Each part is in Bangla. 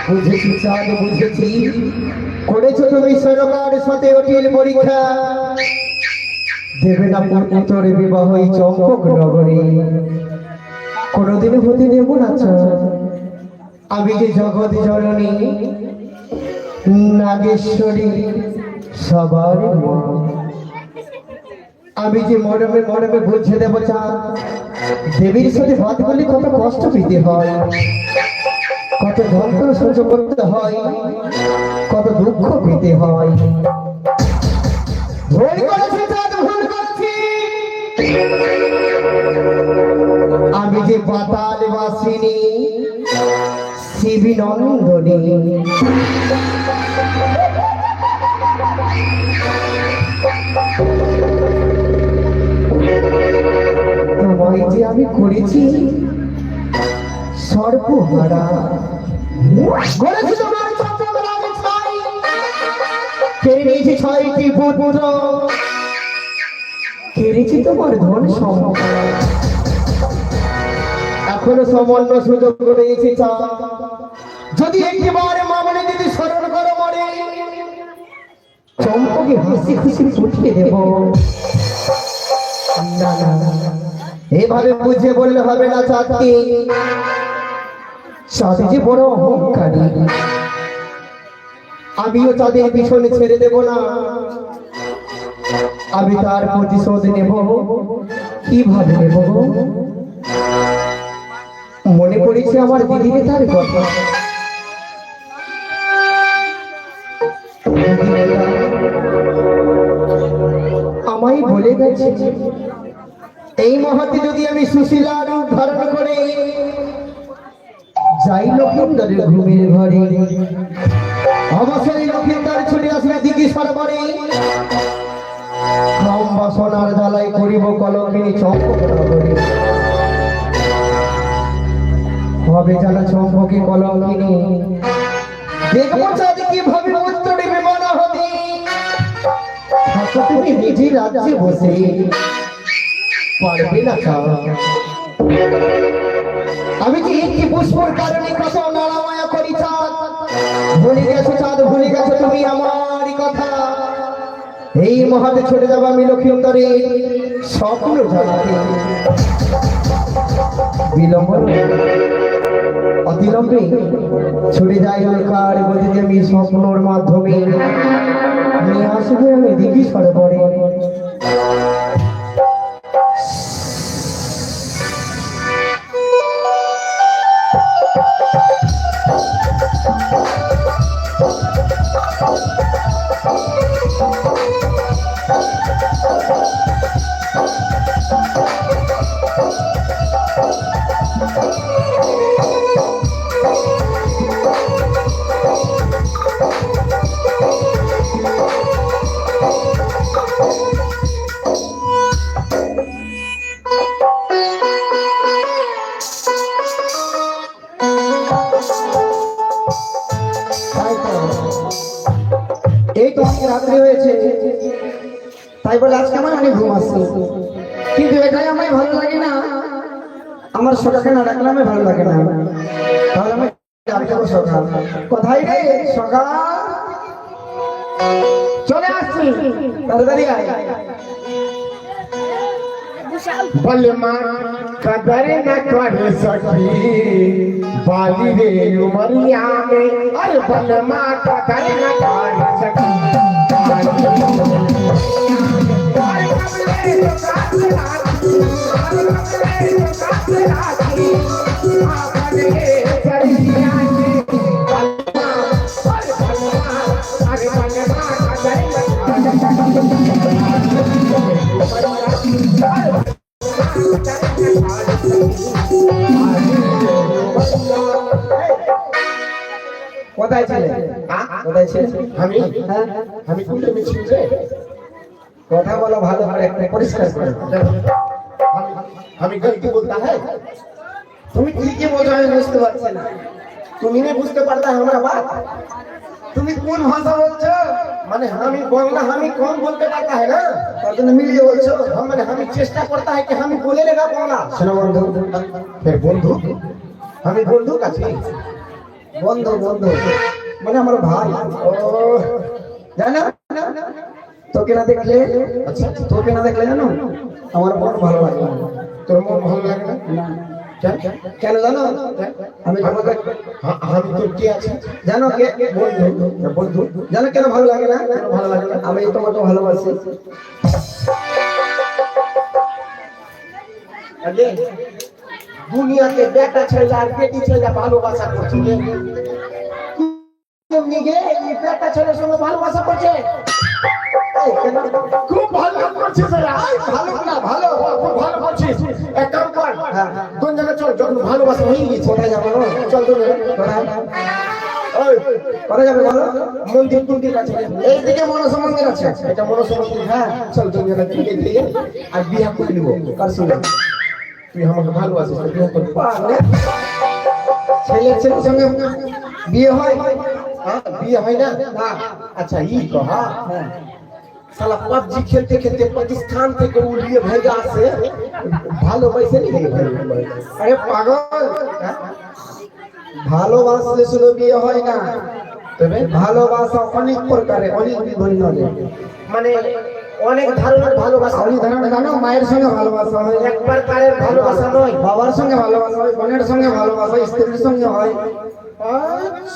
বুঝেছি চাঁদ, বুঝেছি করেছো তুমি সরকার সাথে অটিল পরীক্ষা, দেবে না পুত্রের বিবাহ এই চম্পক নগরে, কোনোদিন হতে দেব না। আমি যে জগৎ জননী নাগেশ্বরী সবার মা, আমি যে মরমে মরমে বুঝে দেব চাঁদ, দেবীর সাথে ভাত করলে কত কষ্ট পেতে হয়, কত যন্ত্রণা সহ্য করতে হয়, কত দুঃখ পেতে হয়। ভুল করেছি চাঁদ, ভুল করছি। আমি যে পাতাল বাসিনী শিবী নন্দনী, তোমায় যে আমি করেছি সর্বহারা, করেছি তোমার কেড়ে নিয়েছি 6টি পুত্র, কেড়েছি তোমার ধন সম্পদ, এখনো সামান্য সুযোগ রয়েছে চাঁদ, যদি একটিবার মামনে দিদি স্মরণ করো মরে, চম্পকে হাসি খুশি ফুটিয়ে দেব। না না না, এভাবে বুঝে বললে হবে না চাঁদকে, চাঁদ যে বড় অহংকারী, আমিও চাঁদের পিছনে ছেড়ে দেব না, আমি তার প্রতিশোধ নেব। কিভাবে নেব? মনে পড়েছে আমার দিদিকে তার কথা, আমায় বলে গেছে এই মহাতে যদি আমি সুশীলা রূপ ধারণ করে যাই লক্ষিন্দরের ঘুমের ঘরে, অবশ্যই লক্ষিন্দর ছুটে আসবে দিঘি সরোবরে, কম বাসনার জ্বালাই করিব কলঙ্কিনী চম্পক নগরে, হবে জানা চম্পকে কলঙ্কিনী, দেখবো চাঁদ কিভাবে উত্তরে বিমানা হবে, তুমি নিজে রাজ্যে বসে পারবে না চাঁদ। আমি যে একটি পুষ্পর কারণে কত নাড়ামায়া করি চাঁদ, ভুলে গেছো চাঁদ, ভুলে গেছো তুমি আমারই কথা, এই মহাতে ছুটে যাবো আমি লক্ষিন্দরে স্বপ্ন জানাতে, বিলম্ব অবিলম্বে ছুটে যাই কার গতিতে আমি স্বপ্নর মাধ্যমে নিয়ে আসবো আমি দিঘি সরোবরে। এই তো অনেক রাত্রি হয়েছে, তাই বলে আজকে আমার অনেক ঘুম আসছে, কিন্তু এটাই আমার ভালো লাগে না, আমার সকালকে না ডাকলে আমার ভালো লাগে না, তাহলে আমি ডাকবো সকাল। কোথায় রে সকাল? চলে আসছি, তাড়াতাড়ি আয়। बलमा कदर न कर सकी बाली रे उमरिया में अरे बलमा कदर न कर सकी কোথায় ছিলে কোথায় ছিলে আমি আমি কুলে মিছিল রে কথা বলো ভালো করে একটু পরিষ্কার করে আমি গলতি বলতা है তুমি কি কি বলছো আমি বুঝতে পারছি না তুমি नहीं বুঝতে পারতা हमरा बात তুমি কোন ভাষা বলছো माने हम बोलना हम कौन बोलते पाता है ना তার জন্য মিলিয়ে বলছো हम माने हम चेष्टा करता है कि हम बोले लेगा बोलना শোনো বন্ধু फिर बंधु हम बंधु का छी বন্ধু বন্ধু মানে আমার ভাই ओ জানো তোকে না দেখলে अच्छा তোকে না দেখলে জানো আমার মন ভালো লাগে না। তোর মন ভালো লাগে না क्या কেন জানো আমি তোমাকে हम तो क्या আছে জানো কে বন্ধু বন্ধু জানো কেন ভালো লাগে না কেন ভালো লাগে না? আমি তোমাকে ভালোবাসি अरे दुनिया के बेटा छेला बेटी छेला ভালোবাসা করছে তুমি গে এই বেটা ছেলের সঙ্গে ভালোবাসা করছে এই কেন খুব ভালো করছিস রে ভালো না ভালো খুব ভালো করছিস এক কাম কর কোন জায়গা চল যখন ভালোবাসা হয়ে গেছে কোথায় যাবো চল তো কোথায় ওই কোথায় যাবে বলো মন্দির টুন্দির কাছে এইদিকে মনসা মন্দির আছে এটা মনসমন্দির হ্যাঁ চল তো জায়গা থেকে দিয়ে আর বিয়ে করে নিব কার সঙ্গে তুই আমাকে ভালোবাসিস তো বিয়ে করবি ছেলের ছেলের সঙ্গে বিয়ে হয় हाँ बिया है ना हाँ अच्छा ये कहा साला पबजी खेलते खेलते पाकिस्तान से के लिए भेजा से भालो वैसे नहीं है আরে পাগল ভালোবাসলে শুধু বিয়ে হয় না তবে ভালোবাসা অনেক প্রকারে অনেক বিভিন্ন মানে অনেক ধরনের ভালোবাসা অনেক ধরনের জানো মায়ের সঙ্গে ভালোবাসা হয় এক প্রকারের ভালোবাসা নয় বাবার সঙ্গে ভালোবাসা হয় বোনের সঙ্গে ভালোবাসা হয় স্ত্রীর সঙ্গে হয়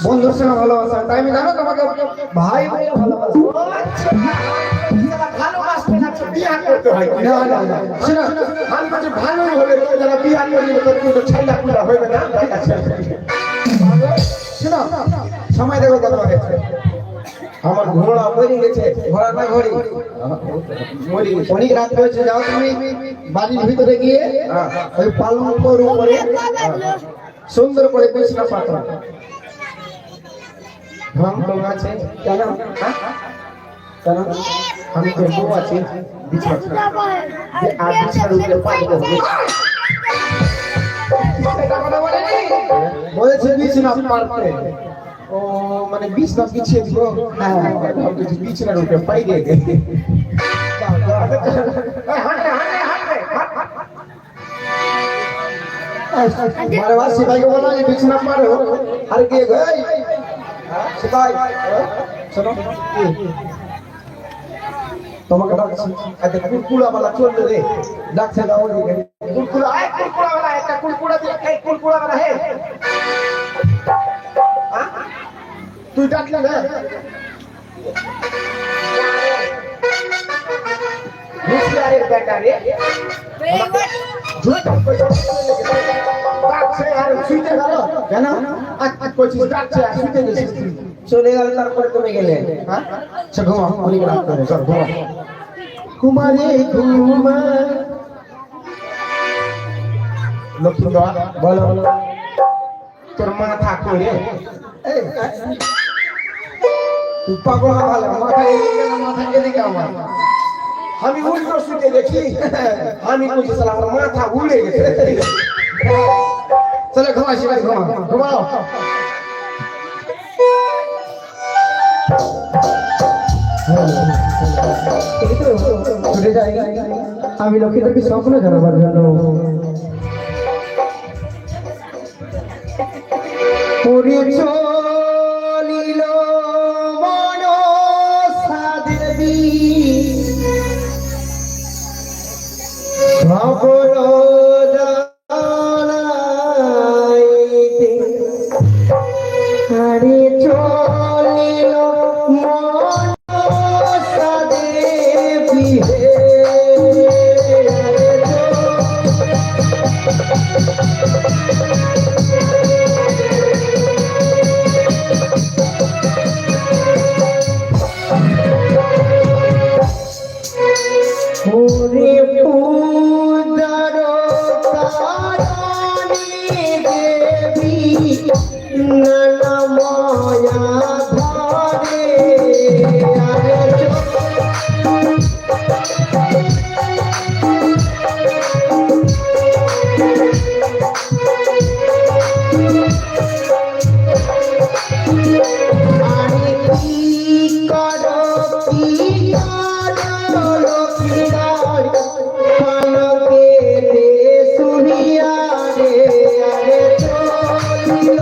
বন্ধুর সঙ্গে ভালোবাসা হয়। তাই আমি জানো তোমাকে ভাই বলে ভালোবাসি ভালোবাসতে না তো বিয়া করতে হয় না না না শোনো আমি বলছি ভালোই হলে তো যারা বিয়া করবে তো কিন্তু ছাইলা পুরা হবে না ঠিক আছে শোনো সময় দেখো কত হয়েছে আমার ঘোড়া মরে গেছে ঘোড়া না ঘড়ি মরে গেছে অনেক রাত হয়েছে যাও তুমি বাড়ির ভিতরে গিয়ে ওই পালঙ্কর উপরে সুন্দর করে বিছনা পাতা हम लोग আছে কেন কেন আমি তো বউ আছি বিছানা আর বিছানার উপরে পাইবো বলেছে বিছনা পারতে ও মানে বিছনা বিছিয়ে দিব হ্যাঁ আমি তো বিছানার উপরে পাই দিয়ে গেছি মারে বাস সিপাহীকে বলো যে বিছনা পারো আর কে গই সিপাহী শোনো তোমাকে ডাকছি আচ্ছা কুলকুলা वाला চল রে ডাকছে দাও ওদিকে কুলকুলা वाला একটা কুলকুলা দিয়ে এই কুলকুলা वाला है তুই ডাকলে না মুসলিমের বেটা রে ঝুট ডাকছে আর শুইতে গেল কেন আজ কইছিস ডাকছে আর শুইতে গেছিস চলে গেল তারপরে তুমি গেলে হ্যাঁ সে ঘুমা অনেক রাত করে চল ঘুমা কুমারে ঘুমা লক্ষ্মী বলো বলো তোর মাথা কইরে এই তুই পাগল না ভালো মাথা এদিকে না মাথা এদিকে আমার আমি উল্টো শুতে দেখি আমি কইছি সালা আমার মাথা উড়ে গেছে চলে ঘুমা সিপাহী ঘুমা ঘুমাও ছুটে যাই আমি লক্ষ্মীদেরকে স্বপ্ন জানাবার জন্য পুরী চলিল মনসা দেবী সব চলিল মনসা দেবী হে। ওরে পূজার তারানি দেবী নানা মায়া ধরে আরে আরে কি করো কি করো লক্ষ্মীদার পালকে রে শুনিয়া রে আরে চলিল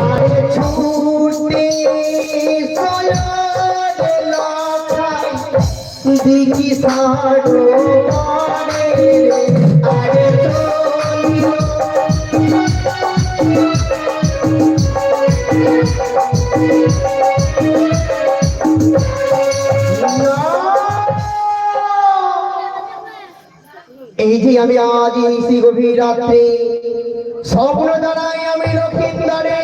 আরে ছুটে সয়ার লখাই দিকি সাড়ো পারে আরে চলিল এই যে আমি আজ এই গভীর রাত্রে স্বপ্ন দ্বারাই আমি লক্ষিন্দারে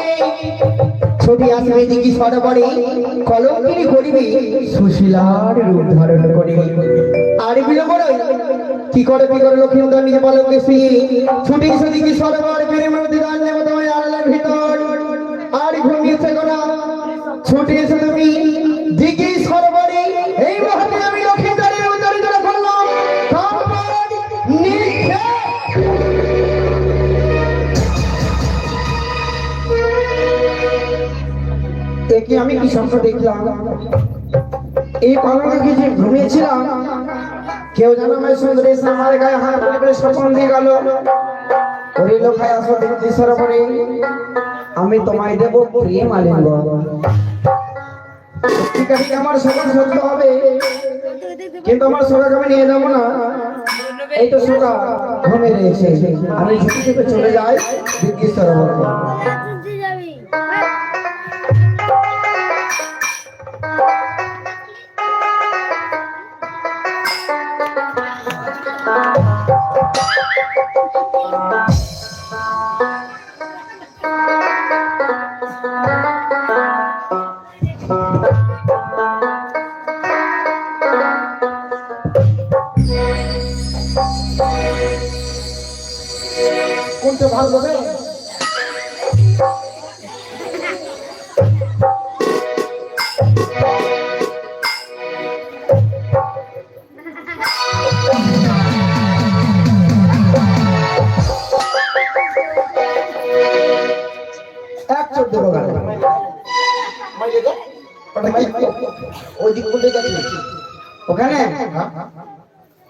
ছবি আসবে দিকি সরবরে কলঙ্কিনী করিবি সুশীলার রূপ ধারণ করে আর বিলম্ব নয় কি করে লক্ষিন্দার নিজে পালকে শুয়ে ছুটি সেদিকে সরবর প্রেম দিদান নেব তোমার আড়ালের ভিতর আর ঘুমিয়েছে গোনা ছুটি এসে তুমি দিকি সরবরে এই মুহূর্তে আমি লক্ষিন্দারের উদ্ধারিত করলাম একে আমি কি স্বপ্ন দেখলাম এই পালনে যে ঘুমিয়েছিলাম কেউ যেন আমার সুন্দর এসে আমার গায়ে হাত করে স্বপ্ন দিয়ে গেল ওরে লোকায় আসো দেখতে সরবরে আমি তোমায় দেব প্রেম আলিঙ্গন ঠিক আছে আমার সকল সত্য হবে কিন্তু আমার সোগাকে আমি নিয়ে যাবো না এই তো সোগা ঘুমে রয়েছে আমি ছুটি থেকে চলে যাই দিল্লি সরোবরে কোনটা ভালো হবে? এক চোখ দেবো গালে ওই দিক কোনটা যাচ্ছি ওখানে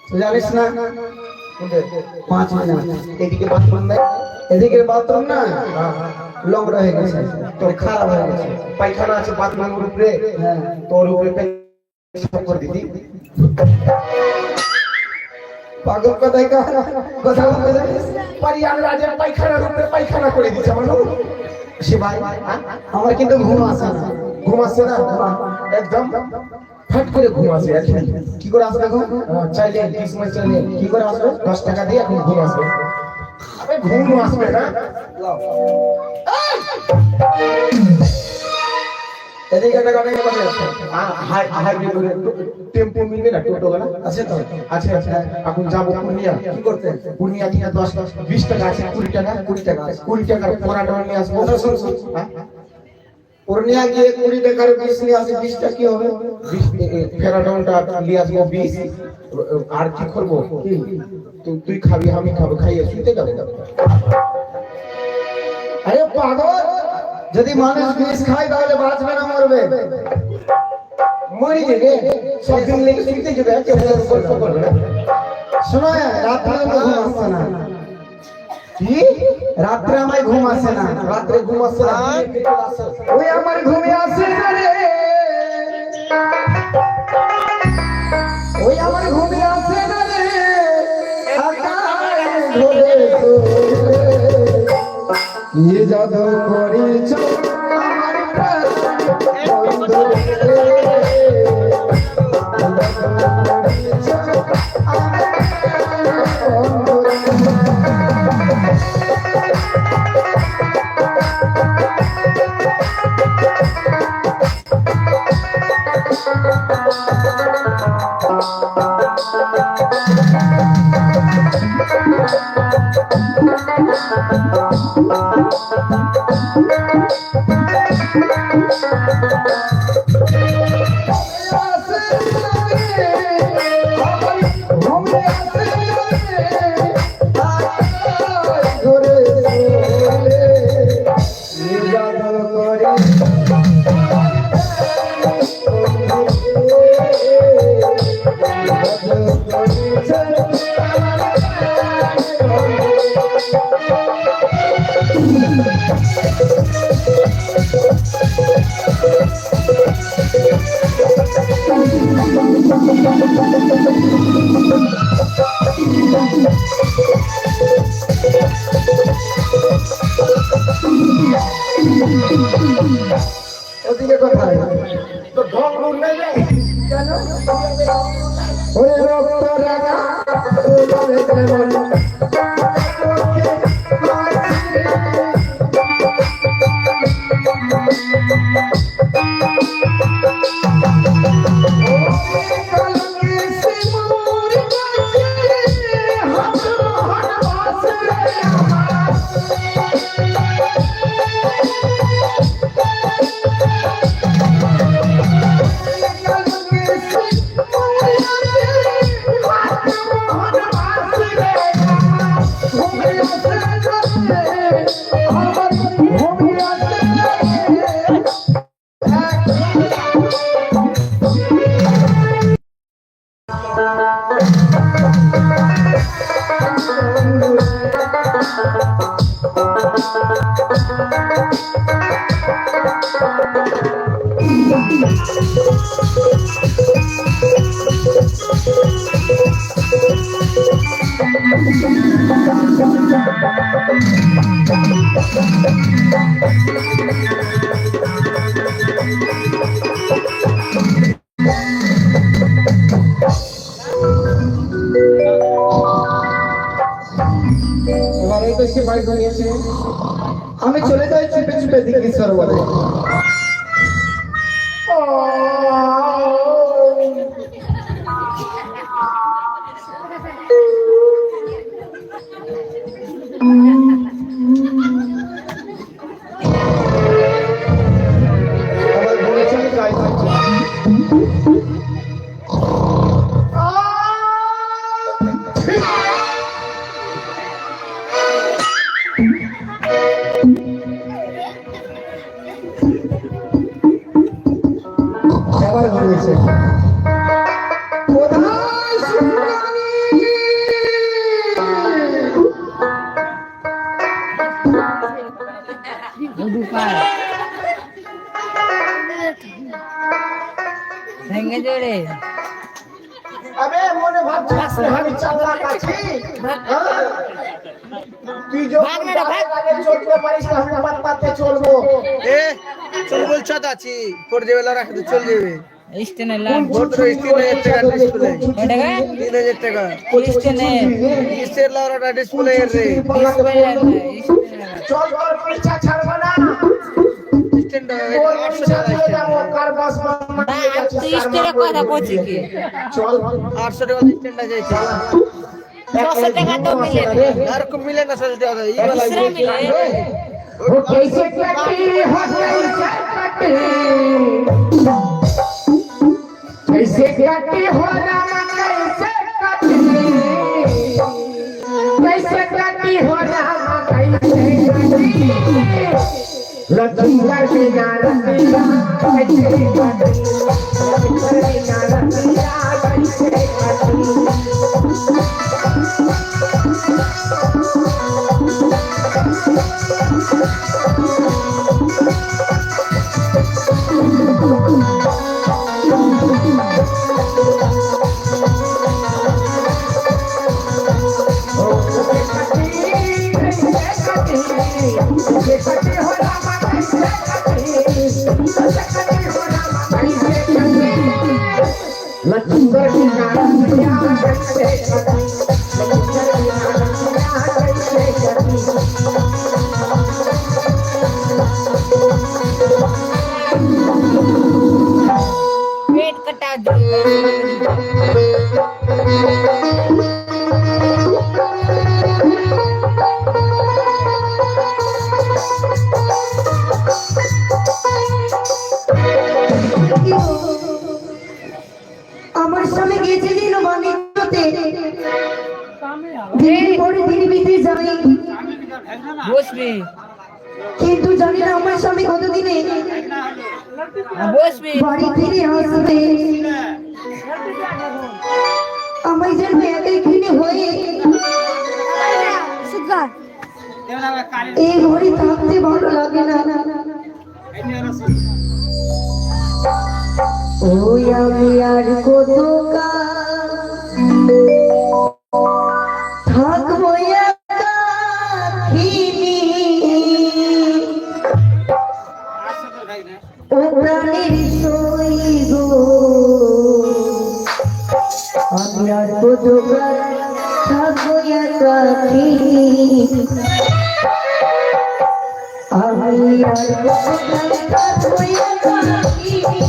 তুই জানিস না 5 মিনিট এদিকে বাথরুম নাই এদিকে বাথরুম না লংরা হয়ে গেছে তোর খারাপ হয়ে গেছে পায়খানা আছে বাথরুমের উপরে হ্যাঁ তোর উপরে পেছাব করে দিদি পাগল কথাই কথা বলতে জানিস পারিয়ান রাজার পায়খানার উপরে পায়খানা করে দিচ্ছে আমার সে ভাই আমার কিন্তু ঘুম আসে না ঘুম আসছে না একদম ফট করে ঘুম আসে এখন কি করে আসবে ঘুম চাইলে কিসমত চাইলে কি করে আসবে 10 টাকা দিয়ে এখন ঘুম আসবে আবে ঘুম আসবে না এদিকে একটা গাড়ি আছে হাই হাই টেম্পো মিলবে না টোটো গাড়ি আছে তো আছে আছে এখন যাবো পূর্ণিয়া কি করতে পূর্ণিয়া দিয়ে 10-20 টাকা আছে 20 টাকা 20 টাকার পরাটা নিয়ে আসবো শোন পূর্ণিয়া গিয়ে 20 টাকার 20 নিয়ে আসে 20 টাকা কি হবে 20 ফেরাডনটা নিয়ে আসবো 20 আর কি করবো তুই খাবি আমি খাবো খাইয়ে শুতে যাবো আরে পাগল যদি মানুষ বিষ খায় তাহলে বাঁচবে না মরবে মরি যাবে সব দিন লেগে শুতে যাবে কেউ গল্প করবে না শোনো রাত্রে আমার ঘুম আসছে না কি রাত্রে আমার ঘুম আসে না রাত্রে ঘুম আসছে না ওই আমার ঘুমে আসে না রে ওই আমার ঘুমে আসে না রে কি জাদু করেছ আমার প্রাণ বন্ধু রে। ওদিকে কোথায় তো ঢং ঢং নেই রে। কেন ওরে রক্ত রাগা ওরে কেমন আমি চলে যাই চুপে চুপে দিকে সরোবরে। আবার বলেছেন যাই আবার বলেছে কোথায় সুন্দরী ভেঙে জোরে আবে মনে ভাবছিস আমি চালাক আছি? হ্যাঁ? তুই যখন আগে চলতে পারিস না আমি আমার পাতে চলবো। এ চল বলছ তো আছি পড়ে যাবে লা রাখতে চল যাবে স্টেনে লাগ ভোট তো 3000 টাকা ডিসপ্লে টাকা 3000 টাকা স্টেনে ইসের লাউরাটা ডিসপ্লে এর রে চল তোর পয়সা ছাড়বা না। স্ট্যান্ড তোর 800 পয়সা টাকা দিয়ে যাবো কার বাস মামা দিয়ে যাচ্ছিস, তুই কার স্টেনে মামা কথা বলছিস কি চল 800 টাকা স্ট্যান্ড আছে 600 টাকা তো মিলে না। আর কম মিলে না 600 টাকা এই वाला दूसरा मिले वो कैसे कटी हो कैसे कटी कैसे कटी हो रामा कैसे कटी कैसे कटी हो रामा कैसे कटी लक्ष्मी बिना रतिया कैसे कटी लक्ष्मी बिना रतिया कैसे कटी पेट कटा दे আমার স্বামী গেছে দিন বাণিজ্যতে দিন পরে দিন বিতে যায় বসবি কিন্তু জানি না আমার স্বামী কতদিনে বসবি বাড়ি ফিরে আসবে আমায় যেন একাই কিনে হয়ে এই ঘরে থাকতে ভালো লাগে না ওই আমি আর কত থাকবো একাকিনী। ও প্রাণের সই গো আমি আর কত থাকবো একাকিনী। আমি আর কত থাকবো একাকিনী।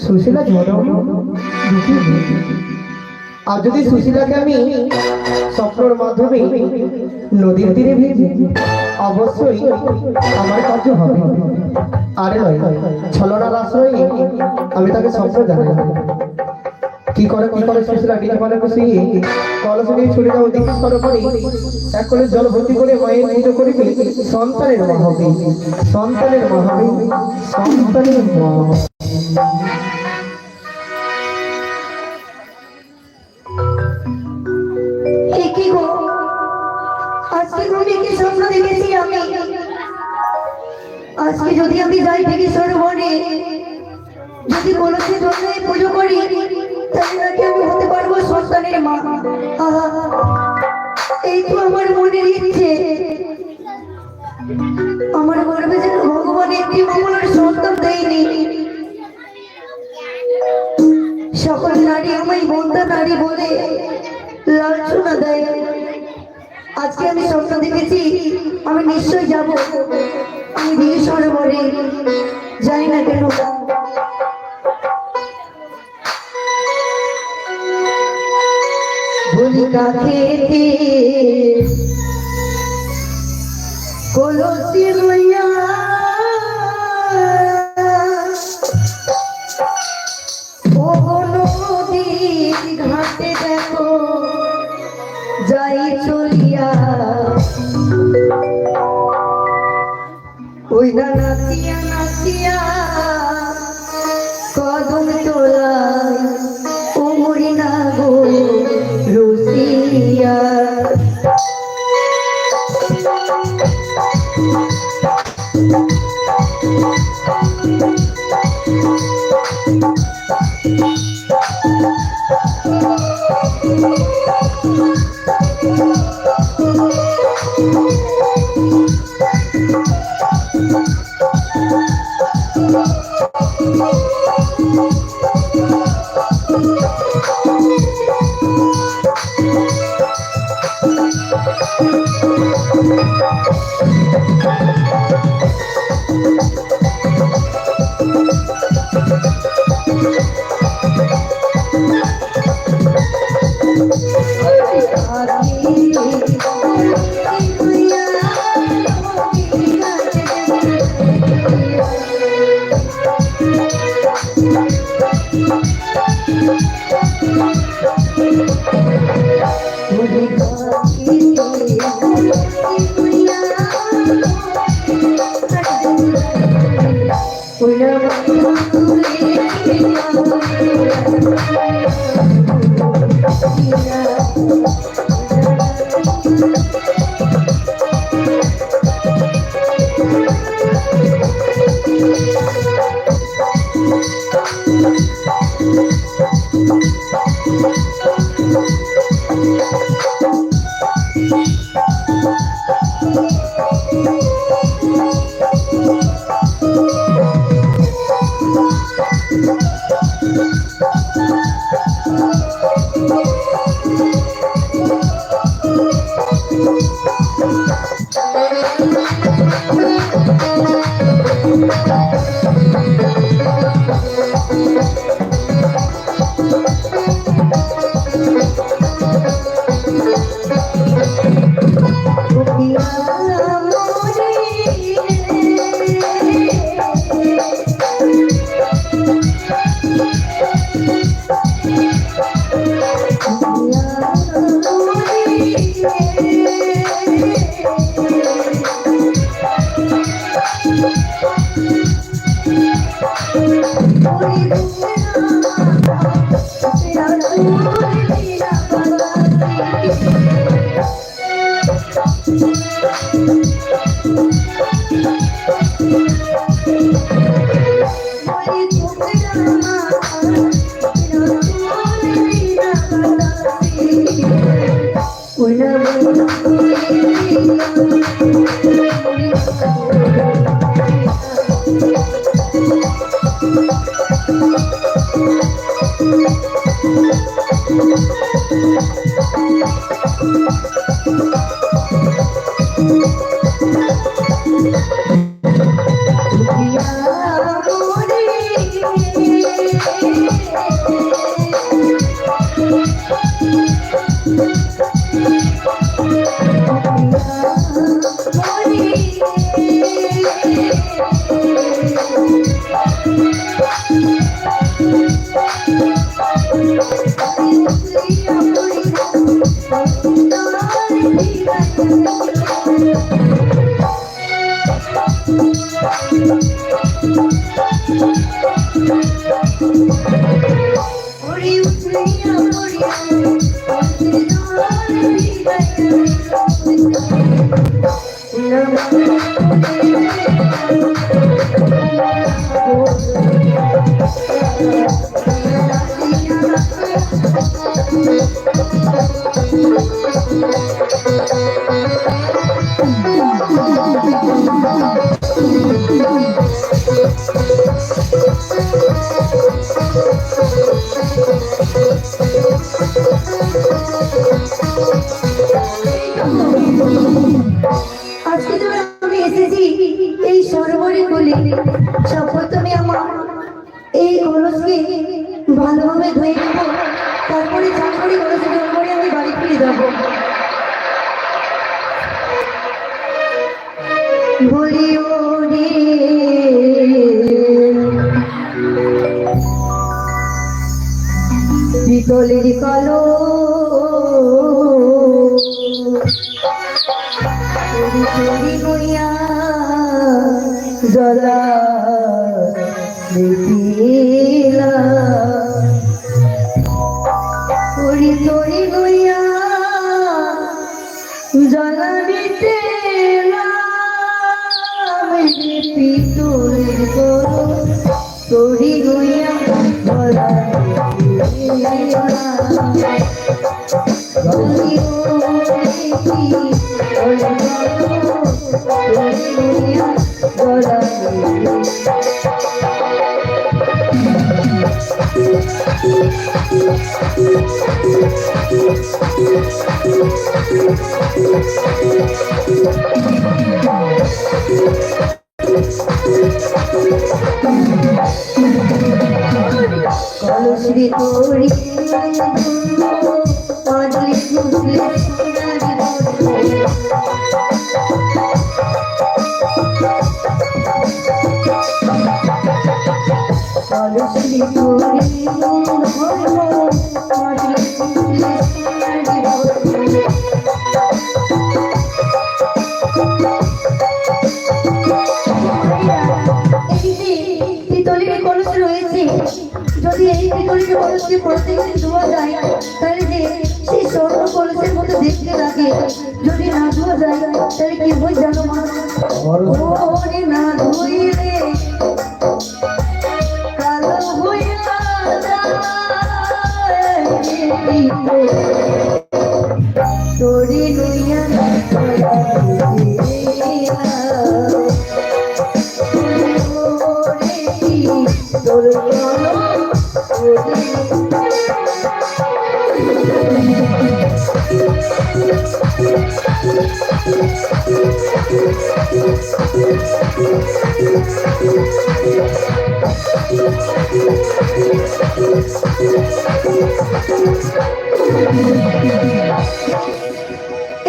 সুশীলা আর যদি সুশীলাকে আমি স্বপ্নের মাধ্যমে নদীর তীরে ভেজি অবশ্যই আমার কার্য হবে। আরে নয় ছলনার আশ্রয়ে আমি তাকে স্বপ্ন জানাই। কি করে সুশীলা নিজে মনে খুশি কলস নিয়ে ছুটে যাবো দিকে সরকারি এক করে জল ভর্তি করে মায়ের পুজো করিবে। সন্তানের মা হবে, সন্তানের মা হবে, সন্তানের মা। আজকে যদি আমি যাই থেকে সরোবরে যদি কলসে জল দিয়ে পুজো করি তাহলে নাকি আমি হতে পারবো সন্তানের মা। এই তো আমার মনের ইচ্ছে। আমার গর্বে যেন ভগবান একটি মঙ্গলের সন্তান দেয়নি। সকল নারী আমায় বন্ধা নারী বলে লাঞ্ছনা দেয়। আজকে আমি স্বপ্ন দেখেছি আমি নিশ্চয়ই যাব। আমি দিন সরোবরে যাই না কেন, ভূমিকা খেতে কলসি লইয়া ও নদীর ঘাটে দেখো যাই চলিয়া, ওই না নাচিয়া নাচিয়া কদম তোলায় ও মরি না গো রসিয়া। সরোবরে খুলে সর্বপ্রথমে আমার এই কলসকে ভালোভাবে ধুয়ে নেব, তারপরে চান করে কলসে জল করে আমি বাড়ি ফিরে যাবো। বলি ওরে পিতলের কালো চুরি চুরি গইয়া জলা দেখিলা চুরি চুরি গইয়া জলা দিতে পিতলের কালো চুরি গইয়া জলা কলসরে তোরি পাজলি খুশলে কলসরে তোরি পাজলি খুশলে পিতলের কলস রয়েছে, যদি এই পিতলের কলসকে প্রত্যেকদিন ধোয়া যায় তাহলে যে সেই স্বর্ণ কলসের মতো দেখতে লাগে, যদি না ধোয়া যায় তাহলে কি হয় জানো মা? ওরে না ধুইলে কালো হইয়া তোরে লইয়া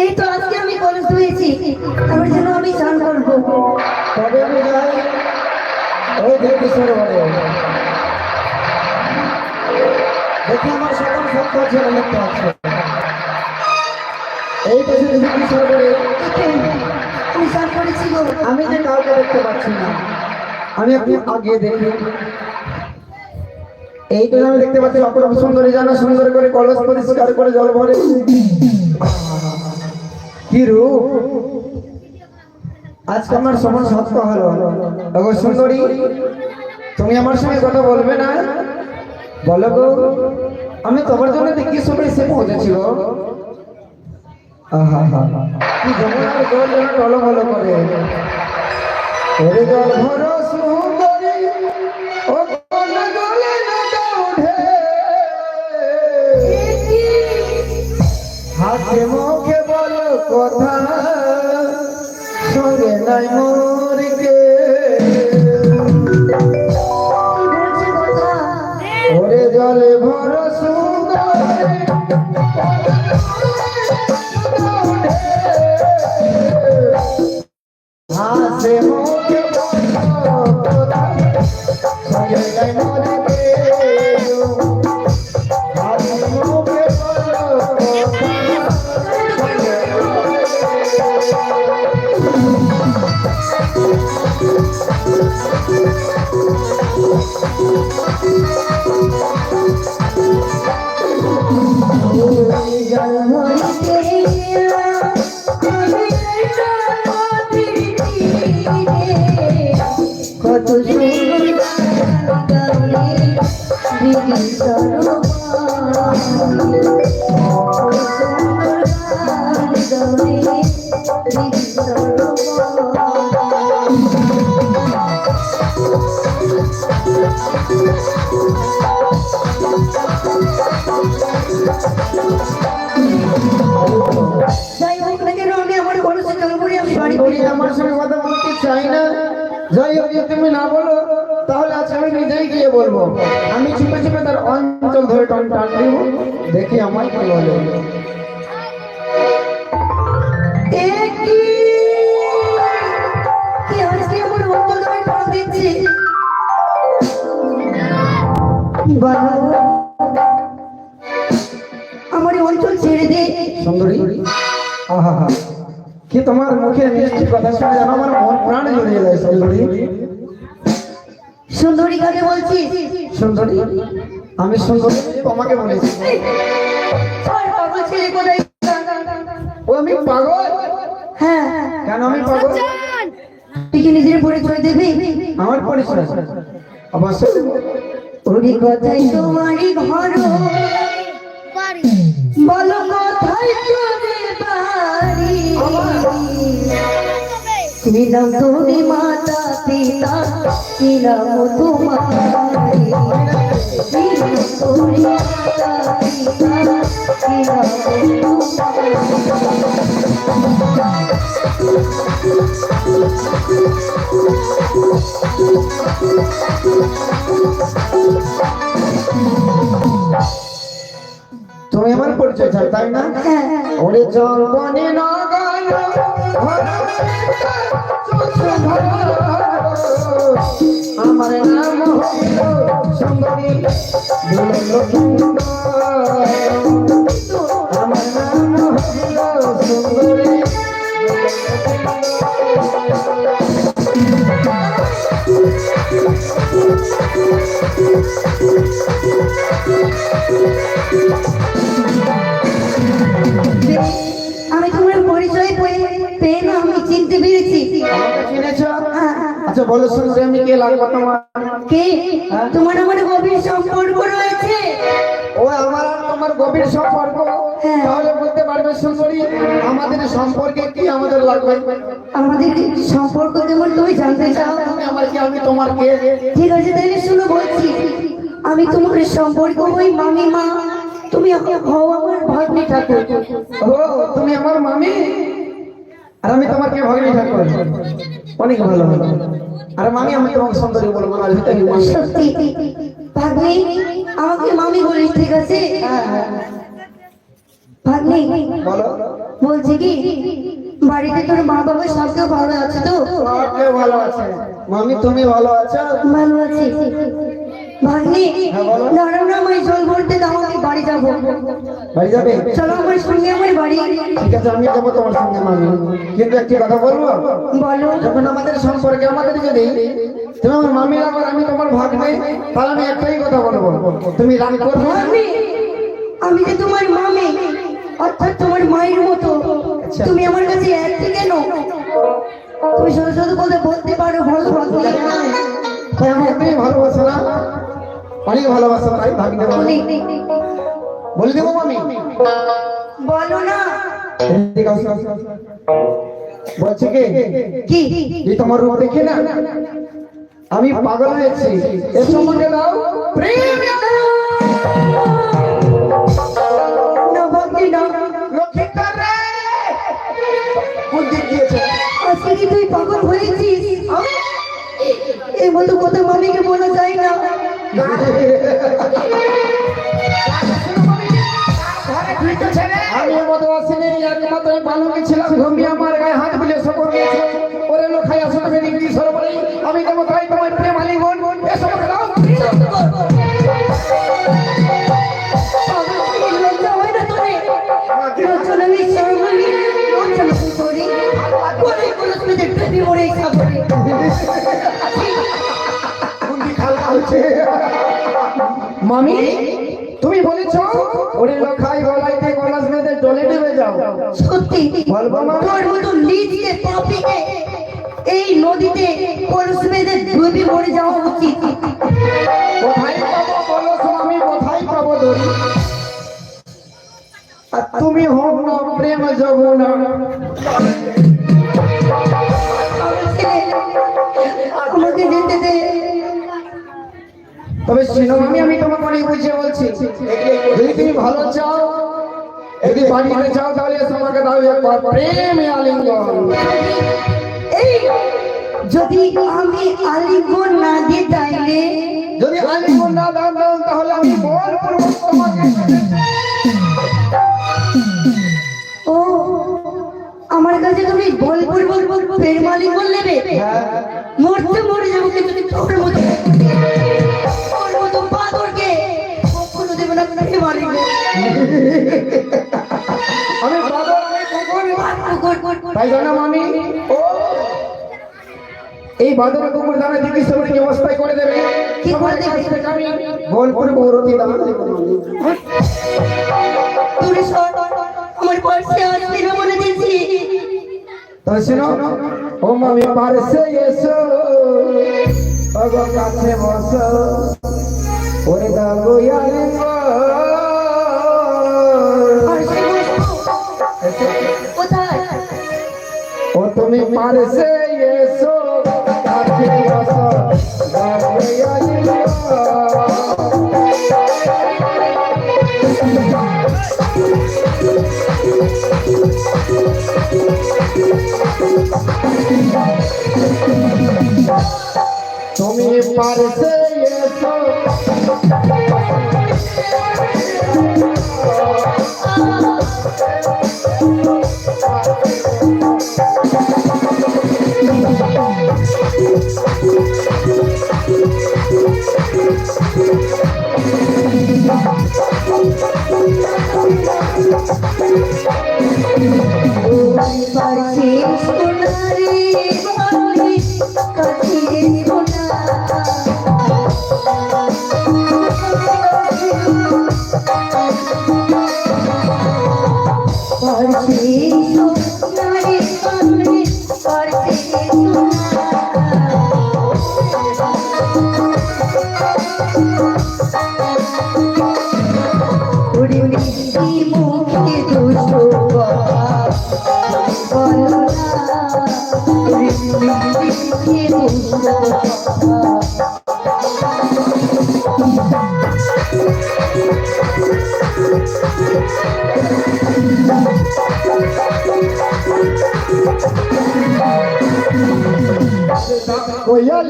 এই তো আজকে আমি কলস ধুয়েছি, আমার জন্য আমি চান করবো। তবে আমি যাই ওই দেখি সরোবরে, দেখি আমার সকল সত্য ছেলে লিখতে আছে। এই দেশে দেখি সরোবরে আমি চান করেছি গো। আমি যে কাউকে দেখতে পাচ্ছি না, আমি একটু আগে দেখি। এই তো আমি দেখতে পাচ্ছি অপরূপ সুন্দরী যেন সুন্দর করে কলস পরিষ্কার করে জল ভরে। কি রূপ! আজকে আমার সমান সত্য হলো। ওগো সুন্দরী, তুমি আমার সঙ্গে কথা বলবে না? বলো গো, আমি তোমার জন্য দেখি সবাই এসে পৌঁছেছি গো। আহা হা হা, কি যমুনার জল যেন টলমল করে। ওরে জল ভরো সুন্দরী, ও কোন জলে নৌকা উঠে, হাতে মুখে বলো কথা, সঙ্গে নাই মোর কে। ওরে জলে ভরো সুন্দরী, হাতে মুখে বলো কথা, সঙ্গে নাই মোর কে। হাতে মুখে বলো কথা, কত আমার সঙ্গে কথা বলতে চাই না, যাই হোক যদি তুমি না বলো তাহলে আজ আমি নিজেই গিয়ে বলবো। আমি চুপে চুপে তার অঞ্চল ধরে টান টান দিব, দেখি আমার কি বলে। কি আজকে আমার অন্তর ধরে টান দিচ্ছে। বাবা, আমার এই অঞ্চল ছেড়ে দে। সুন্দরী, আহা হা, কি তোমার মুখে মিষ্টি কথা শুনে যেন আমার মন প্রাণ জড়িয়ে যায়। সুন্দরী, সুন্দরী কাকে বলছিস? সুন্দরী, আমি সুন্দরী তোমাকে বলেছি। আর পাগল ছেলে কোথায়? ও আমি পাগল? হ্যাঁ, কেন আমি পাগল? তুই কি নিজের পরিচয় দেবে? আমার পরিচয় অবশ্যই। ওরে কোথায় তোমারই ঘর, বলো কোথায় তোদের বাড়ি? কি নাম তুমি মাতা পিতা, কি নাম তোমার? কি নাম তুমি মাতা পিতা, কি নাম তুমি আমার পরিচয় চাও তাই না? ওরে জলবনে নগর আমার নাম সুন্দরী, আমার নাম সুন্দরী। আমি তোমার পরিচয় পেয়ে না আমি চিনতে পেরেছি। আমাকে চিনেছো? আচ্ছা বলো সুন্দরী, আমি কে লাগবো তোমার? কে? তোমার আমার গভীর সম্পর্ক রয়েছে। ও আমার আর তোমার গভীর সম্পর্ক? হ্যাঁ। তাহলে বলতে পারবে সুন্দরী আমাদের সম্পর্কে কি আমাদের লাগবে? আমাদের সম্পর্ক যেমন তুমি জানতে চাও, তুমি আমার কি, আমি তোমার কে? ঠিক আছে তাহলে শুনো বলছি। আমি তোমার সম্পর্ক ওই মামি মা, তুমি হও আমার ভাগ্নি ঠাকুর। ও তুমি আমার মামি আর আমি তোমাকে ভাগ্নি ঠাকুর। অনেক ভালো হলো। আর মামি আমি তোমাকে সুন্দরী বলবো না, ভিতরে মামি। সত্যি ভাগ্নি, আমাকে মামি বলিস, ঠিক আছে? ভাগ্নি বলো। বলছি কি, বাড়িতে তোর মা বাবা সব কেউ ভালো আছে তো? সবকে ভালো আছে। মামি তুমি ভালো আছো? ভালো আছি। ভাগ্নি দাঁড়াও না, আমি জল ভরতে দাও, আমি বাড়ি যাবো। বাড়ি যাবে? চলো আমার সঙ্গে আমার বাড়ি। ঠিক আছে আমি যাবো তোমার সঙ্গে মামি, কিন্তু একটি কথা বলবো। বলো। যখন আমাদের সম্পর্কে আমাদের যদি তুমি আমার মামি লাগো আর আমি তোমার ভাগ্নে, তাহলে আমি একটাই কথা বলবো, তুমি রাগ করবে? ভাগ্নি, আমি যে তোমার মামি, অর্থাৎ তোমার মায়ের মতো, তুমি আমার কাছে একটি কেন? তুমি শুধু শুধু বলতে বলতে পারো ভালো ভাগ্নি। তাই আমাকে তুমি ভালোবাসো না? অনেক ভালোবাসো, তাই ভাগ্নে বলো। বলে দেবো মামি? বলো না। এদিকে আসো, আসো, আসো। বলছি কি কি? এই তোমার রূপ দেখে না আমি পাগল হয়েছি। এর সম্পর্কে দাও প্রেম। না ভাগ্নি না, লক্ষ্মীকার রে, বুদ্ধি দিয়েছে। আজকে কি তুই পাগল হয়েছিস? এই মতো কথা মামিকে বলা যায় না। আমি এর মতো আসিনি, একমাত্র বালকে ছিলাম, ঘুমিয়ে আমার গায়ে হাত বুলিয়ে সফর গিয়েছে। ওরে লোখাই আসো তুমি নির্দি সরবরে, আমি দেবো তাই তোমার প্রেম আলী বোন। এসব দাও। লজ্জা হয় না তোরে? লজ্জা লাগে, শরম লাগে? লজ্জা লাগে তোরে? কোনে কোনে তুমি দেখতে মরে ইচ্ছা করে? বুদ্ধি খালকা হচ্ছে। মামি তুমি বলেছো ওরে লোখাই গলাইতে গলাস বেঁধে ডলে ডুবে যাও। সত্যি বলবো না? তোর মতো লিজকে পাপিকে এই নদীতে কলস বেঁধে ডুবে মরে যাওয়া উচিত। কোথায় পাবো বলো তো, আমি কোথায় পাবো দড়ি? আর তুমি হোক না প্রেম যমুনা। আমাকে যেতে দে। তবে শোনো মামি, আমি তোমাকে অনেক বুঝিয়ে বলছি, যদি তুমি ভালো চাও, যদি বাড়িতে চাও, তাহলে তোমাকে দাও একবার প্রেম আলিঙ্গন। এই যদি আমি আলিঙ্গন না দিই তাইলে যদি আলিঙ্গন না দাও তাহলে আমি বলপূর্বক তোমাকে ও আমার কাছে তুমি বলপূর্বক প্রেম আলিঙ্গন নেবে মরতে মরে যাবো কিন্তু তোর মতো পাগলকে কখনো দেবে না প্রেম আলিঙ্গন আমি বাবা তাই জানাম আমি ও এই বাদর কুকুর দামে দিদি সবাই কি অবস্থায় করে দেবে কি করে দেবে? আমি বলপূর্বক রতি দাম দেব তুমি সর আমার পাশে আসবে না বলে দিয়েছি তো শুনো ও মামি পারছে এসো ওগো কাছে বসো ওরে দাও আলিঙ্গন কোথায় ও তুমি পারছে এসো কাছে বসো দাও আলিঙ্গন তুমি পারছে এসো পারছি সোনারে আমি কাছে সোনা পারছি সোনারে আমি পারছি উড়ি উড়ি মুখে দুশো কোয়ালি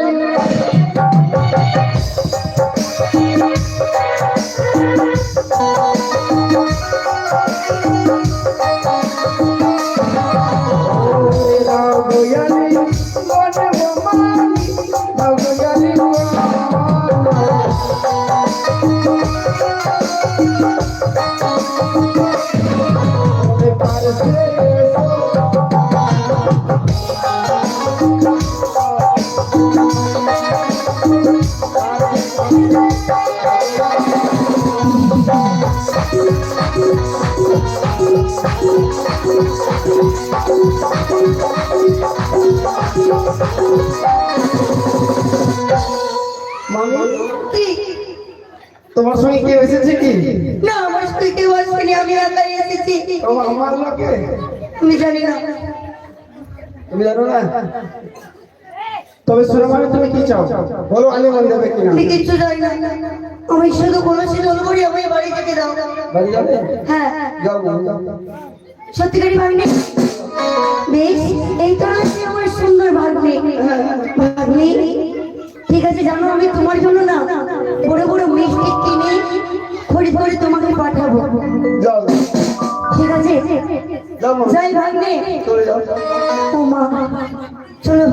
মামি তোমার সঙ্গে কেউ এসেছে কি না আমার সাথে কেউ আসেনি আমি একাই এসেছি তোমার আমার লোকে আমি জানি না তুমি জানো না তবে শুনে মানে তুমি কি চাও বলো আলিঙ্গন দেবে কিনা আমি কিচ্ছু জানি না আমি শুধু বলেছি জলবরি আমি বাড়ি থেকে দাও বাড়ি যাবে হ্যাঁ যাও যাও সত্যিকারই ভাগ্নে বেশ এই তো আছে আমার সুন্দর ভাগ্নে ভাগ্নে ঠিক আছে জানো আমি তোমার জন্য না বড় বড় মিষ্টি কিনে খরিদ করে তোমাকে পাঠাবো যাও ঠিক আছে যাও যাই ভাগ্নে চলে যাও ও মা চলো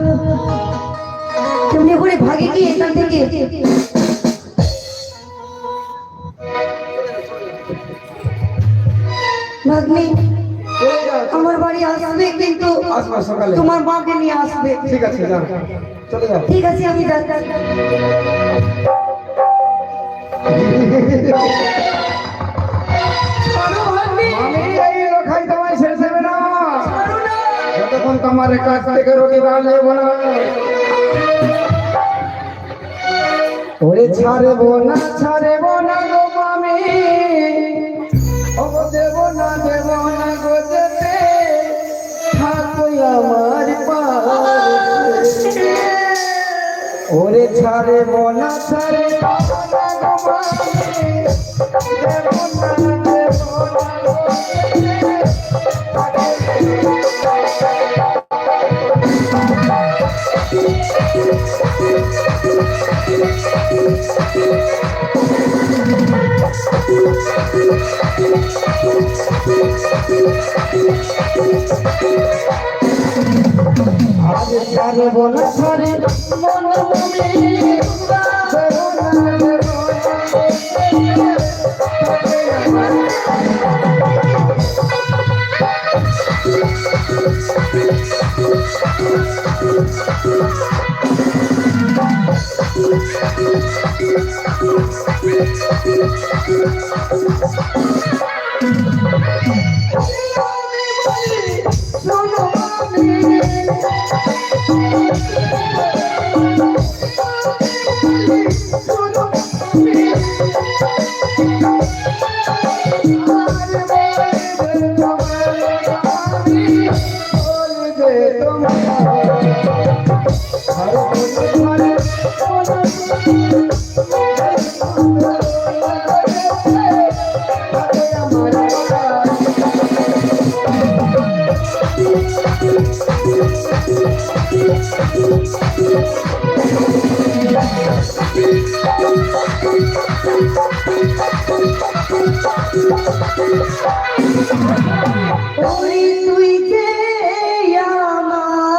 কেমনি করে ভাগে কি এখান থেকে ভাগ্নে চলে যাও আমার বাড়ি আসবে কিন্তু আসবা সকালে তোমার মাকে নিয়ে আসবে ঠিক আছে যাও চলে যাও ঠিক আছে আমি যাচ্ছি আমি এই রখাই তোমায় শেষ হবে না যতক্ষণ তোমার কাছ থেকে রোগী দাঁড় নেব না ওরে ছাড়বো না গো মামি ও দেব না গো যেতে থাকো আমার পাশে ওরে ছাড়বো না গো মামি দেব না গো যেতে ছাড়ব না ছাড়ে মন মনে দেব না দেব ওই তুই কে আমার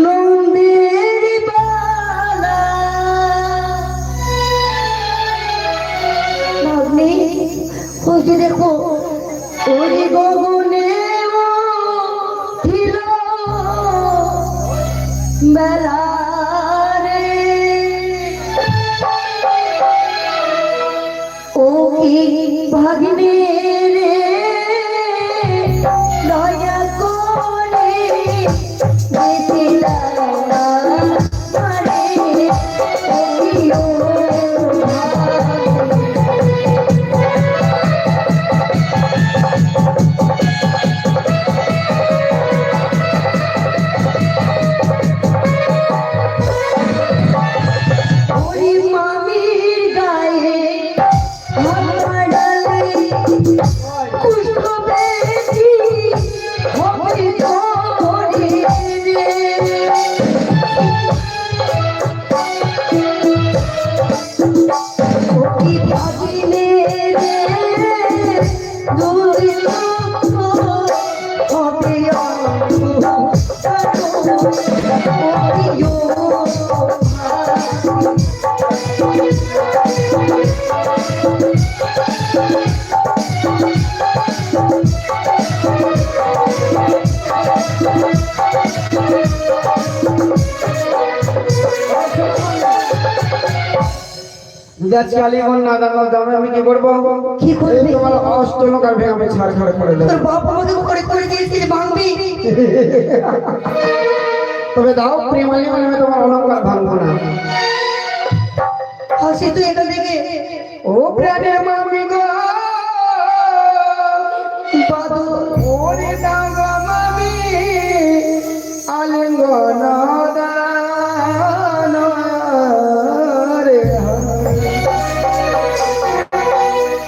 নন্দের বালা ভাগ্নে ওই যে দেখো ওই গগনে ছিল বেলা রে ও কি ভাগ্নে রে দয়া করে বেঁচে মারে ও ওই মামির গায়ে কুষ্ঠ বেশি হবে তোরে ওই ভাগিনে রে দুই হবে যাচ্ছি আলিগঞ্জ না জানার দামে আমি কি করবো? কি করবি? এই তোমার অষ্টমক আর ভেঙে আমি ছাড় করে দেবো। তোর বাপ আমাকে করে দিয়েছিস ভাঙবি তবে দাও প্রেমালি মানে আমি তোমার অলঙ্কার ভাঙবো না। হাসি তুই এটা দেখে ও প্রাণের মামি গো বাদল ওরে দাঙ্গা মামি আলিঙ্গন দান রে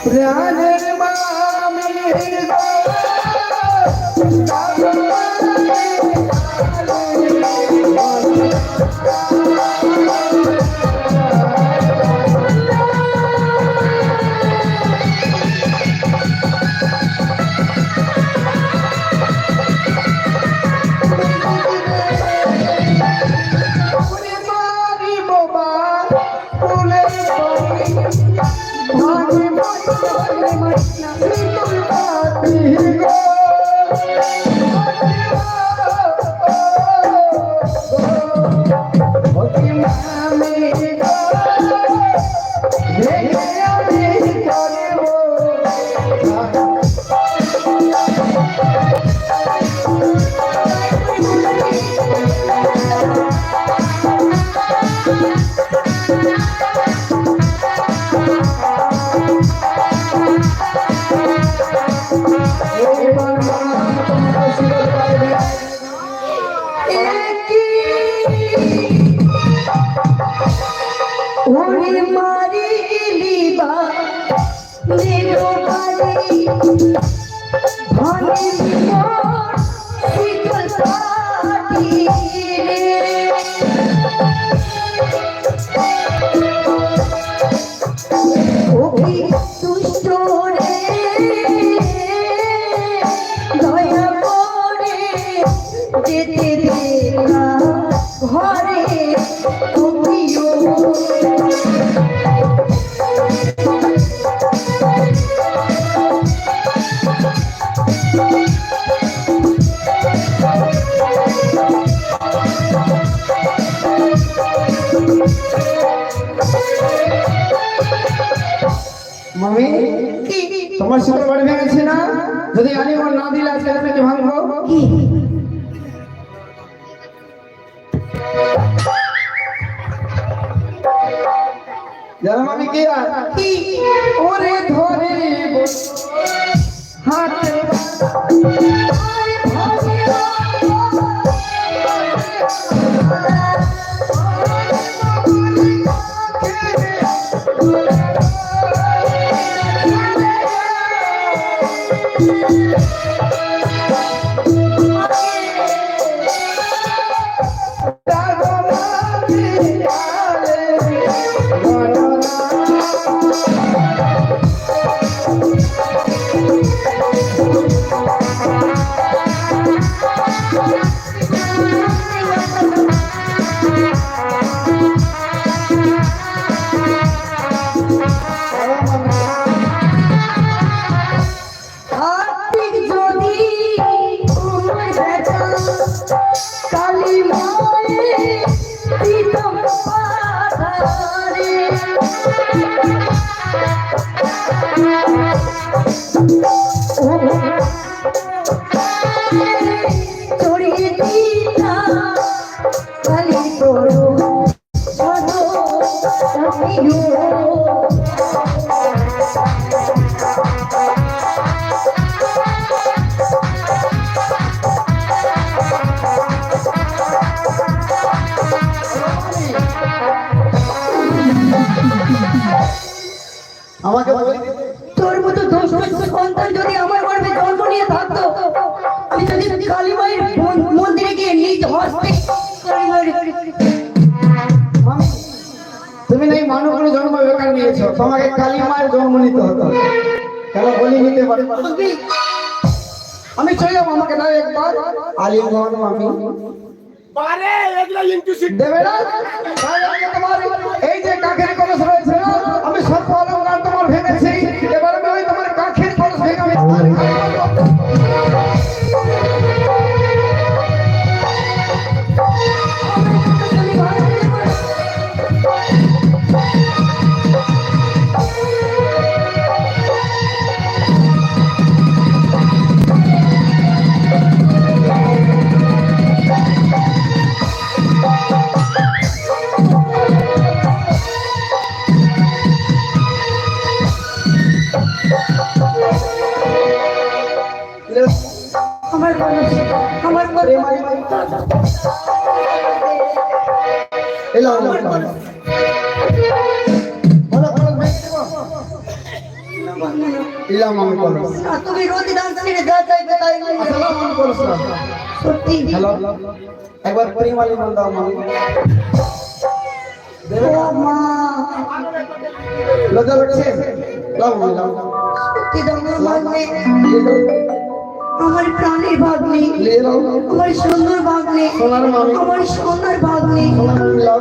প্রাণের মামি গো দাঙ্গা ওরে মারিলি বা মেরো বাড়ি ভাঙিলি মোর শীতল পাটি রে ও কি দুষ্ট রে দয়া কর যেতে দে না ঘরে তুমিও মামি তোমার শুক্র বাড়ি ভেঙেছে না? যদি আলিমন না দিলে আজকে আমি কি ভাঙবো? জানো মামি কি আর ওরে ধরে হাতে আমাকে তোর মতো দোষ সন্তান যদি আমার গর্ভে জন্ম নিয়ে থাকতো, আমি যদি কালী মায়ের মন্দিরে গিয়ে নিজ হস্তে তুমি নাই মানব কোনো জন্ম বেকার নিয়েছো, তোমাকে কালী মায়ের জন্ম নিতে হতো। কেন বলি নিতে পারে? আমি চলে যাবো, আমাকে দাও একবার আলিমগঞ্জ মামি পারে এগুলা ইনটুসিট দেবে না? তাহলে আমি তোমার এই যে কাঠের কলস রয়েছে না, আমি সর্প অলঙ্কার তোমার ভেঙেছি, এবার আমি ওই তোমার কাঠের কলস ভেঙে আমি আমার এলাম ইলাম আমি কলস তুমি রোজ দান ছেড়ে যা চাইবে তাই আসসালামু আলাইকুম কলস সত্যি হ্যালো একবার প্রেম আলী মান দাও মামি দেবে ও মা লজ্জা লাগছে? লাও মামি লাও সত্যি তোমার ভাগ্নে, আমার প্রাণের ভাগ্নে, লিয়ে লাও আমার সুন্দর ভাগ্নে, সোনার মামি আমার সোনার ভাগ্নে। সোনার মামি লাও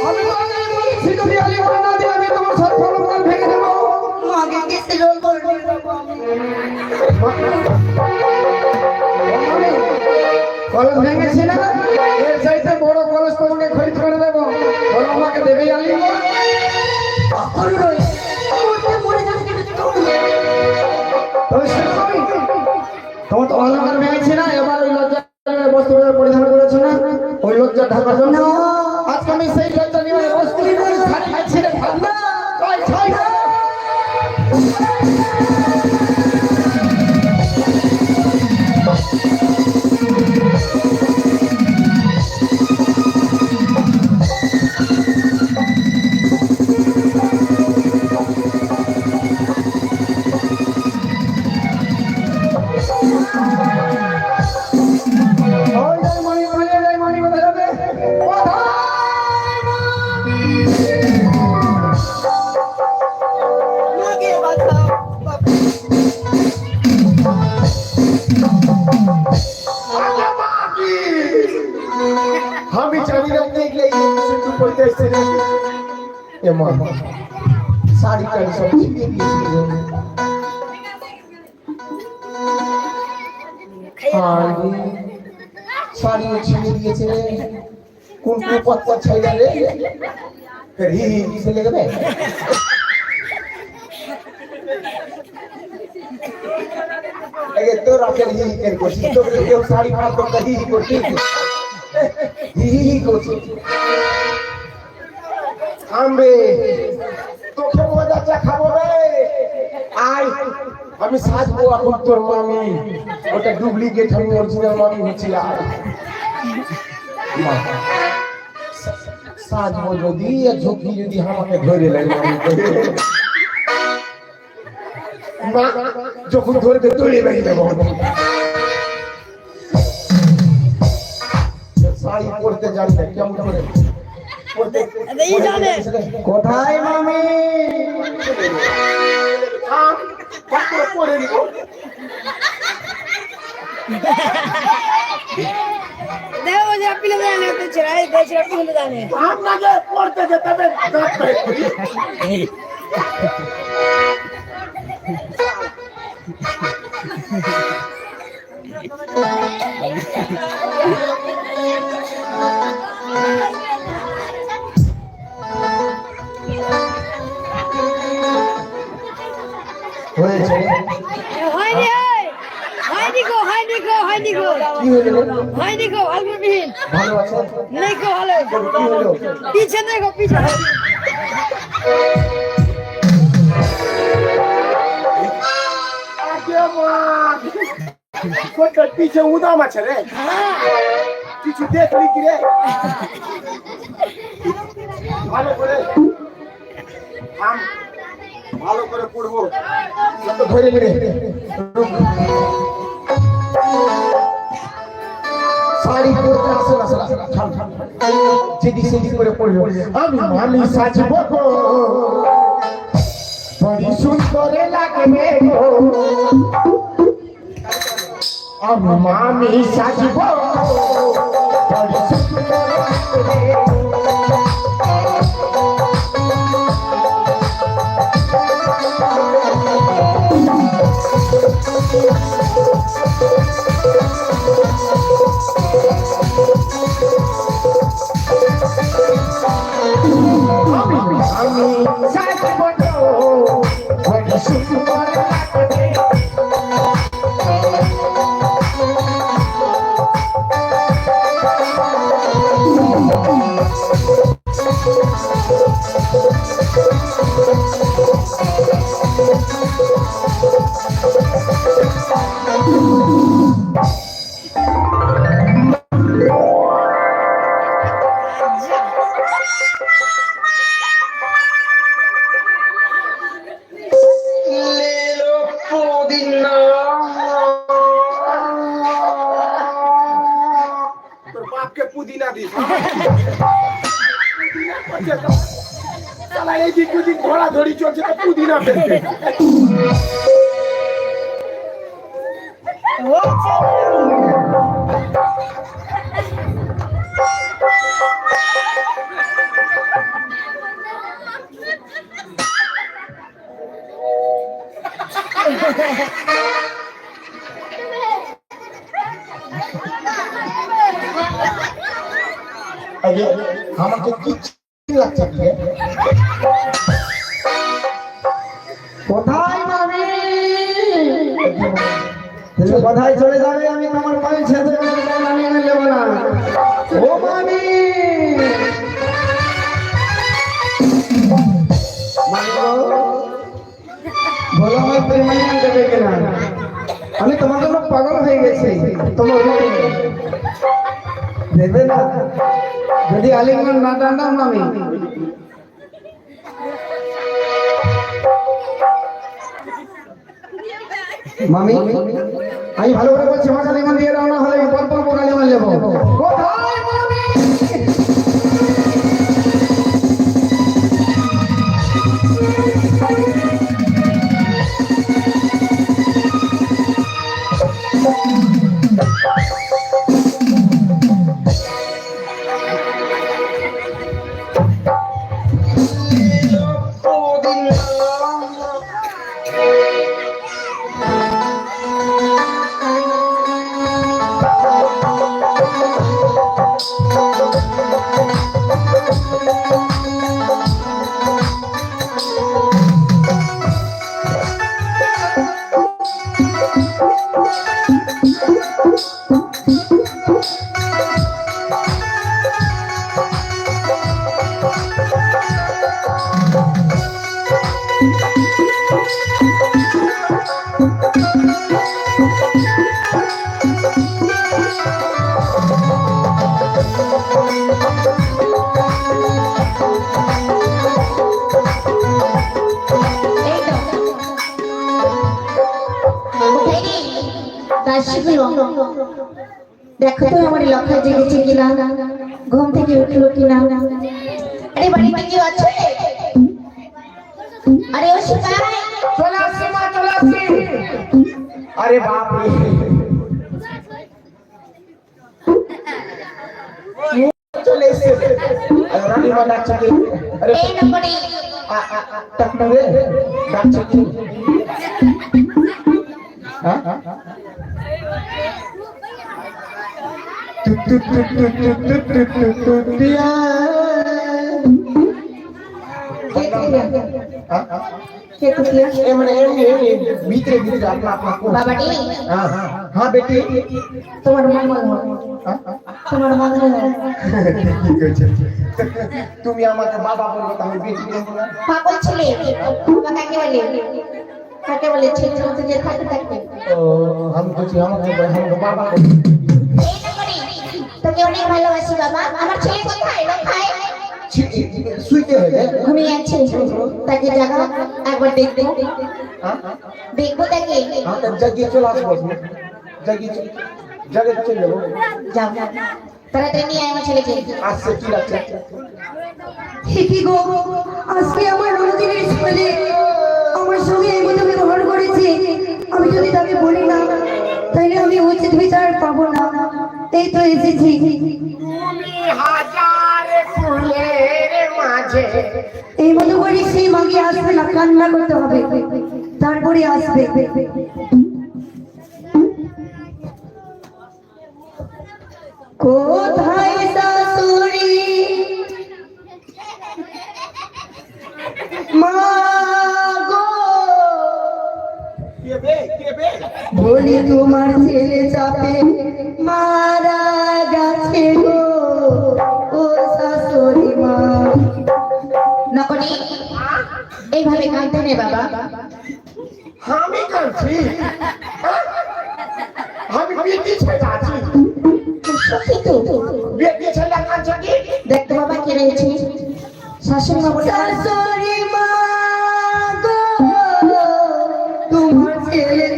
আমি তোমাকে বলছি যদি আলী মান না দিলে আমি তোমার সব ফলন ভেঙে দেবো। মাকে কিসে জল করবে? কলস ভেঙেছি না, এর চাইতে বড় কলস তোমাকে খরিদ করে দেবো, বলো আমাকে দেবেই আলী অনুরোধ করতে মরে যাবে কিন্তু তবে শোনো মামি, তোমার তো অলঙ্কার ভেঙেছি না, এবার ওই লজ্জা বস্ত্র পরিধান করেছো না, ওই লজ্জা ঢাকার জন্য আজকে আমি সেই লজ্জা নিয়ে বস্ত্র ছেড়ে থাকবো না। এ মা শাড়ি টাড়ি সব ছিঁড়ে দিয়েছিল শাড়িও ছিঁড়ে দিয়েছে রে কোন পত্তা ছাইলা রে হি হি দিছে লেগে তোর আপনার হি হি কেন করছিস তোর কেউ শাড়ি পরা তো হি হি করছিস হি হি করছিস আমরে তোকে মজা চা খাবো রে আয় আমি সাজবো এখন তোর মামি ওটা ডুপ্লিকেট আমি অরিজিনাল মামি হচ্ছিলাম সাজবো যদি ঝুঁকি যদি আমাকে ধরে লাগে মা যখন ধরবে তুলে বেরিয়ে যাবো শাড়ি পরতে জানতে কেমন করে কোথায় মামি? পরে নিব দেখো যে পিলে জানে তো ছেড়াই দেশে পিলে জানে আপনাকে পড়তে যেতে হবে হয়েছে হয়নি হয়নি গো হয়নি গো হয়নি গো কি হলো হয়নি গো আলবিহীন ভালো আছে নেই গো ভালো কি হলো পিছে নেই গো পিছে আগে মা কোটা পিছে উদাম আছে রে কিছু দেখলি কি রে ভালো করে থাম ভালো করে পড়বো তো ধরে রে শাড়ি পরতে আসে না ছাড় যেদিক সেদিক করে পড়বো আমি মামি সাজবো গো বড়ি সুন্দর লাগবে গো আমি মামি সাজবো বড়ি সুন্দর লাগবে আমি সাজবো গো বড়ি সুন্দর লাগবে তোর বাপকে পুদিনা দিস এই দিক ওদিক ধরাধরি চলছে তো পুদিনা ফেলবে আমাকে কি লাগছে কি কোথায় মামি? তুমি কোথায় চলে যাবে? আমি তোমার পায়ে ছেড়ে আমি এনে নেবো না। ও মামি, বলো আমার প্রেমানি দেবে কিনা? আমি তোমার জন্য পাগল হয়ে গেছি। তোমার দেবে না যদি আলিঙ্গন না টানতাম মামি। মামি আমি ভালো করে বলছি আমার আলিঙ্গন দিয়ে দাও, না হলে পর পর পর আলিঙ্গন নেবো। কোথায় মামি? দেখো তো আমার লক্ষ্য জেগেছে কিনা, ঘুম থেকে উঠলো কিনা। আরে বাড়িতে কেউ আছে? আরে ও শিকার, চলে আসছি মা, চলে আসছি। আরে বাপ রে, চলে এসেছে। আরে রানীমা ডাকছে কি? আরে এই নম্বরে ডাক্তার রে, ডাকছে কি? হ্যাঁ ভিতরে ভিতরে আপনা আপনা বাবাটি হ্যাঁ বেটি তোমার মঙ্গল হোক, তোমার মঙ্গল হোক। ঠিক আছে, তুমি আমাকে বাবা বলবে, আমি বেটি বলবো না? পাগল ছেলে, বাবা কাকে বলে? কাকে বলে? ছেলের মতো যে থাকে থাকে। ও আমি বলছি আমাকে বাবা বলবে। এই নম্বরে তোকে অনেক ভালোবাসি বাবা। আমার ছেলে কোথায়? কোথায়? শুইতে হবে। ঘুমিয়ে আছে, তাকে জাগা, একবার দেখবো। দেখবো তাকে। জাগিয়ে চলে আসবো, জাগিয়ে চলে যাবো। যাও তাড়াতাড়ি নিয়ে আয় আমার ছেলেকে। আসছে কি লাগছে? কি গো, আজকে আমার ননদিনের ছেলে আমার সঙ্গে এই মতো ব্যবহার করেছে। আমি যদি তাকে বলি না, তাহলে আমি উচিত বিচার পাবো না। এই তো এসেছি। হাজার ফুলের মাঝে এই মতো করে সেই মাগে আসবে না, কান্না করতে হবে, তারপরে আসবে। কোথায় শাশুড়ি মা গো, বলি তোমার ছেলে চাপে মারা গেছে গো, ও শাশুড়ি মা। নকনি এইভাবে কাঁদতে নেই বাবা। আমি কাঁদছি? আমি বেটি ছেলে আছি, সত্যি তো? বেটি ছেলে কাঁদছে কি? দেখতো বাবা কে রয়েছে? শাশুড়ি মা বলে শাশুড়ি মা গো, তোমার ছেলে।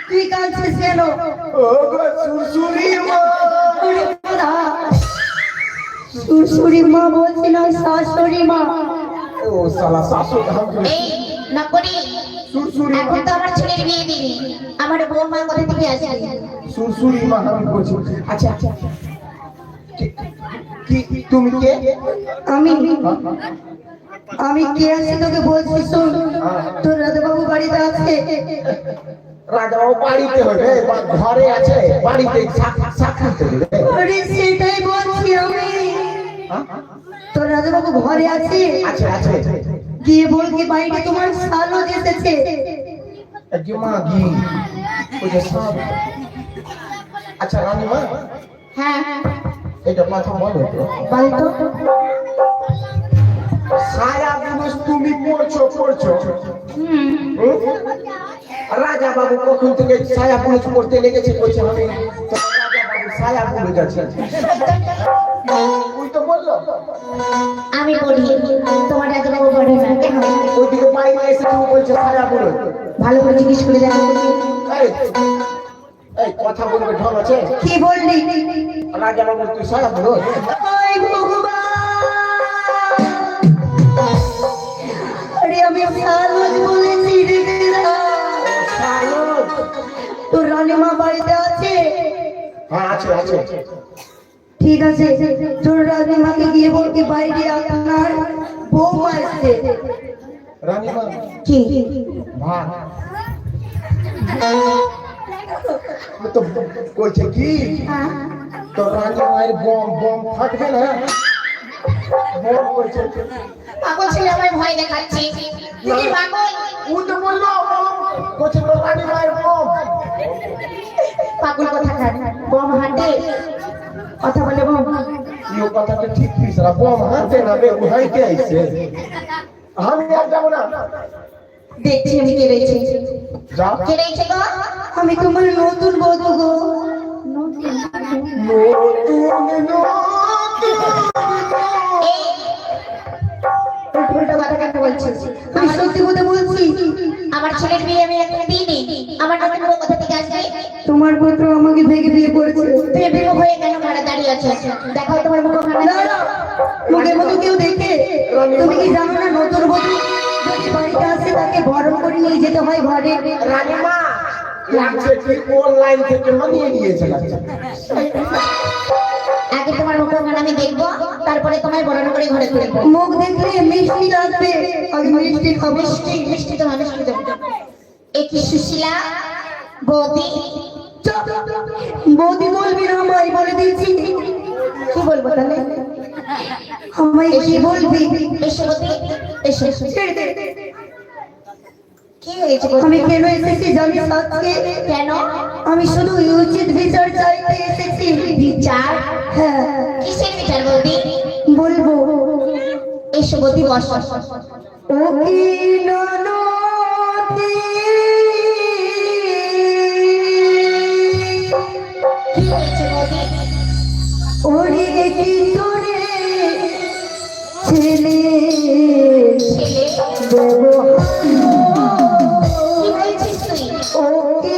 তুই কাঁদছিস কেন? ও গো সুরসুরি মা। শ্বশুরি মা বলছি না, শাশুড়ি মা। ও শালা শাশুড়ি এই নকনি, সুরসুরি এখন তো আমার ছেলের বিয়ে দিবি, আমার বৌমা কোথা থেকে আসবে? সুরসুরি মা আমি বলছি। আচ্ছা আচ্ছা, কি তুমি কে? আমি কে আছি তোকে বলছি, শোন। তোর রাধাবাবু বাড়িতে আছে? রাজাবাবু বাড়িতে হবে বা ঘরে আছে? বাড়িতে সাক্ষাৎ দেবে। আরে সেটাই বলছি আমি। তোর রাধাবাবু ঘরে আছে? আচ্ছা আচ্ছা, গিয়ে বল কি বাইরে তোমার শালো এসেছে। মা গি আচ্ছা রানীমা, হ্যাঁ এটা কথা বলো তো। বলতো। সারা দিবস তুমি পড়ছো। রাজা বাবু কখন থেকে ছায়া পুরুষ পড়তে লেগেছে, বলছে আমি রাজা বাবু ছায়া পুরুষ আছে। ওই তো বললো আমি বলি তোমার রাজাবাবু বলে না কেন? ওইদিকে বাইরে এসে তুমি বলছো ছায়া পুরুষ। ভালো করে জিজ্ঞেস করে দেখো। এই কথা বলবে ঢং আছে? কি বললি? রাজা বাবু তুই ছায়া পুরুষ? ওই ভগবান, আরে আমি শালো বলেছি রে দিদা। তোর রানীমা বাড়িতে আছে? হ্যাঁ আছে আছে। ঠিক আছে, তোর রানীমাকে গিয়ে বল কি বাইরে আপনার বৌমা এসছে। রানীমা কি ভাত তো কইছে কি তো রানীমায়ের বম বম ফাটবে না বম করছে পাগল ছেলে আমার ভয় দেখাচ্ছে তুই পাগল ও তো বললো কইছে তো রানীমায়ের বম পাগল কথা খান বম হাঁটে কথা বলে বম ইও কথাটা ঠিক পিছরা বম হাতে না বে উহাইতে আইছে আমি আর যাব না দেখছি আমি কে রয়েছে যা কে রয়েছে গো আমি তোমার নতুন বধূ গো। এই উল্টো কথা কেন বলছিস আমি সত্যি কথা বলছি, আমার ছেলের বিয়ে আমি এখন দিইনি আমার নতুন বউ কোথা থেকে আসবে তোমার পুত্র আমাকে থেকে বিয়ে করেছে। তুমি বিমুখ হয়ে কেন ঘরে দাঁড়িয়ে আছো দেখাও তোমার মুখ না, খানা না, মুখের মতো কেউ দেখে। তুমি কি জানো না নতুন বধূ যদি বাড়িতে আসে তাকে বরণ করে নিয়ে যেতে হয় ঘরে। রানীমা লাগছে কি অনলাইন থেকে মানিয়ে নিয়েছে লাগছে আগে তোমার মুখ খানা আমি দেখবো তারপরে তোমায় বরণ করে ঘরে তুলে দেবো মুখ দেখলে মিষ্টি লাগবে, আগে মিষ্টি খাবো। মিষ্টি মিষ্টি তোমার মিষ্টি দেবো এ কি সুশীলা বৌদি বৌদি বলবি না, আমায় বলে দিয়েছি। কি বলবো তাহলে আমায় কি বলবি? এসো বৌদি এসো এসো ছেড়ে দে। কি হয়েছে বৌদি? আমি কেন এসেছি জানিস আজকে? কেন আমি শুধু উচিত বিচার চাইতে এসেছি। বিচার হ্যাঁ, কিসের বিচার বৌদি বলবো। এসো বৌদি বস ও কি ননদী, কি হয়েছে বৌদি ওরে কি তোরে ছেলে ছেলে ব্যবহার, কি বলছিস তুই ও কি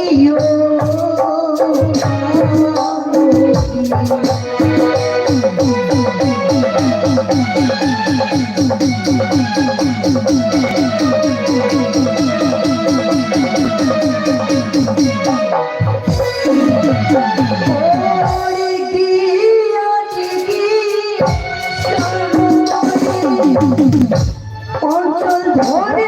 ওরে গিয়াছে কি অঞ্চল ধরে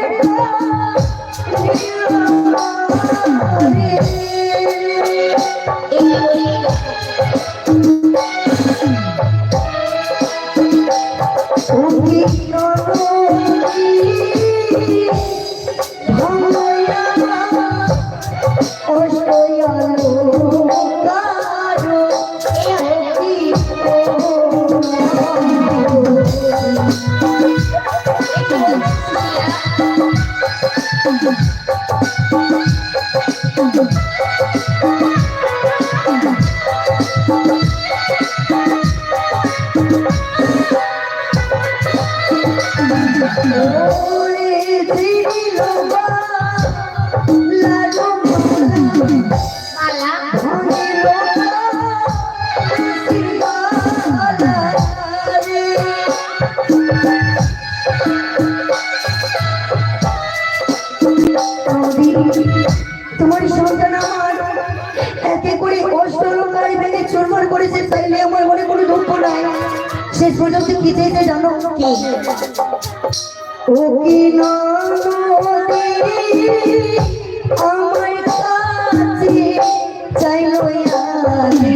মালা তোমার সন্তান আমার একে করে অষ্টলঙ্কারী ভেঙে চুরমার করেছে, তাইলে আমার মনে কোনো দুঃখ নাই। শেষ পর্যন্ত কি চেয়েছে জানো? কি ও কি ননদী আমার কাছে চাইলো আমি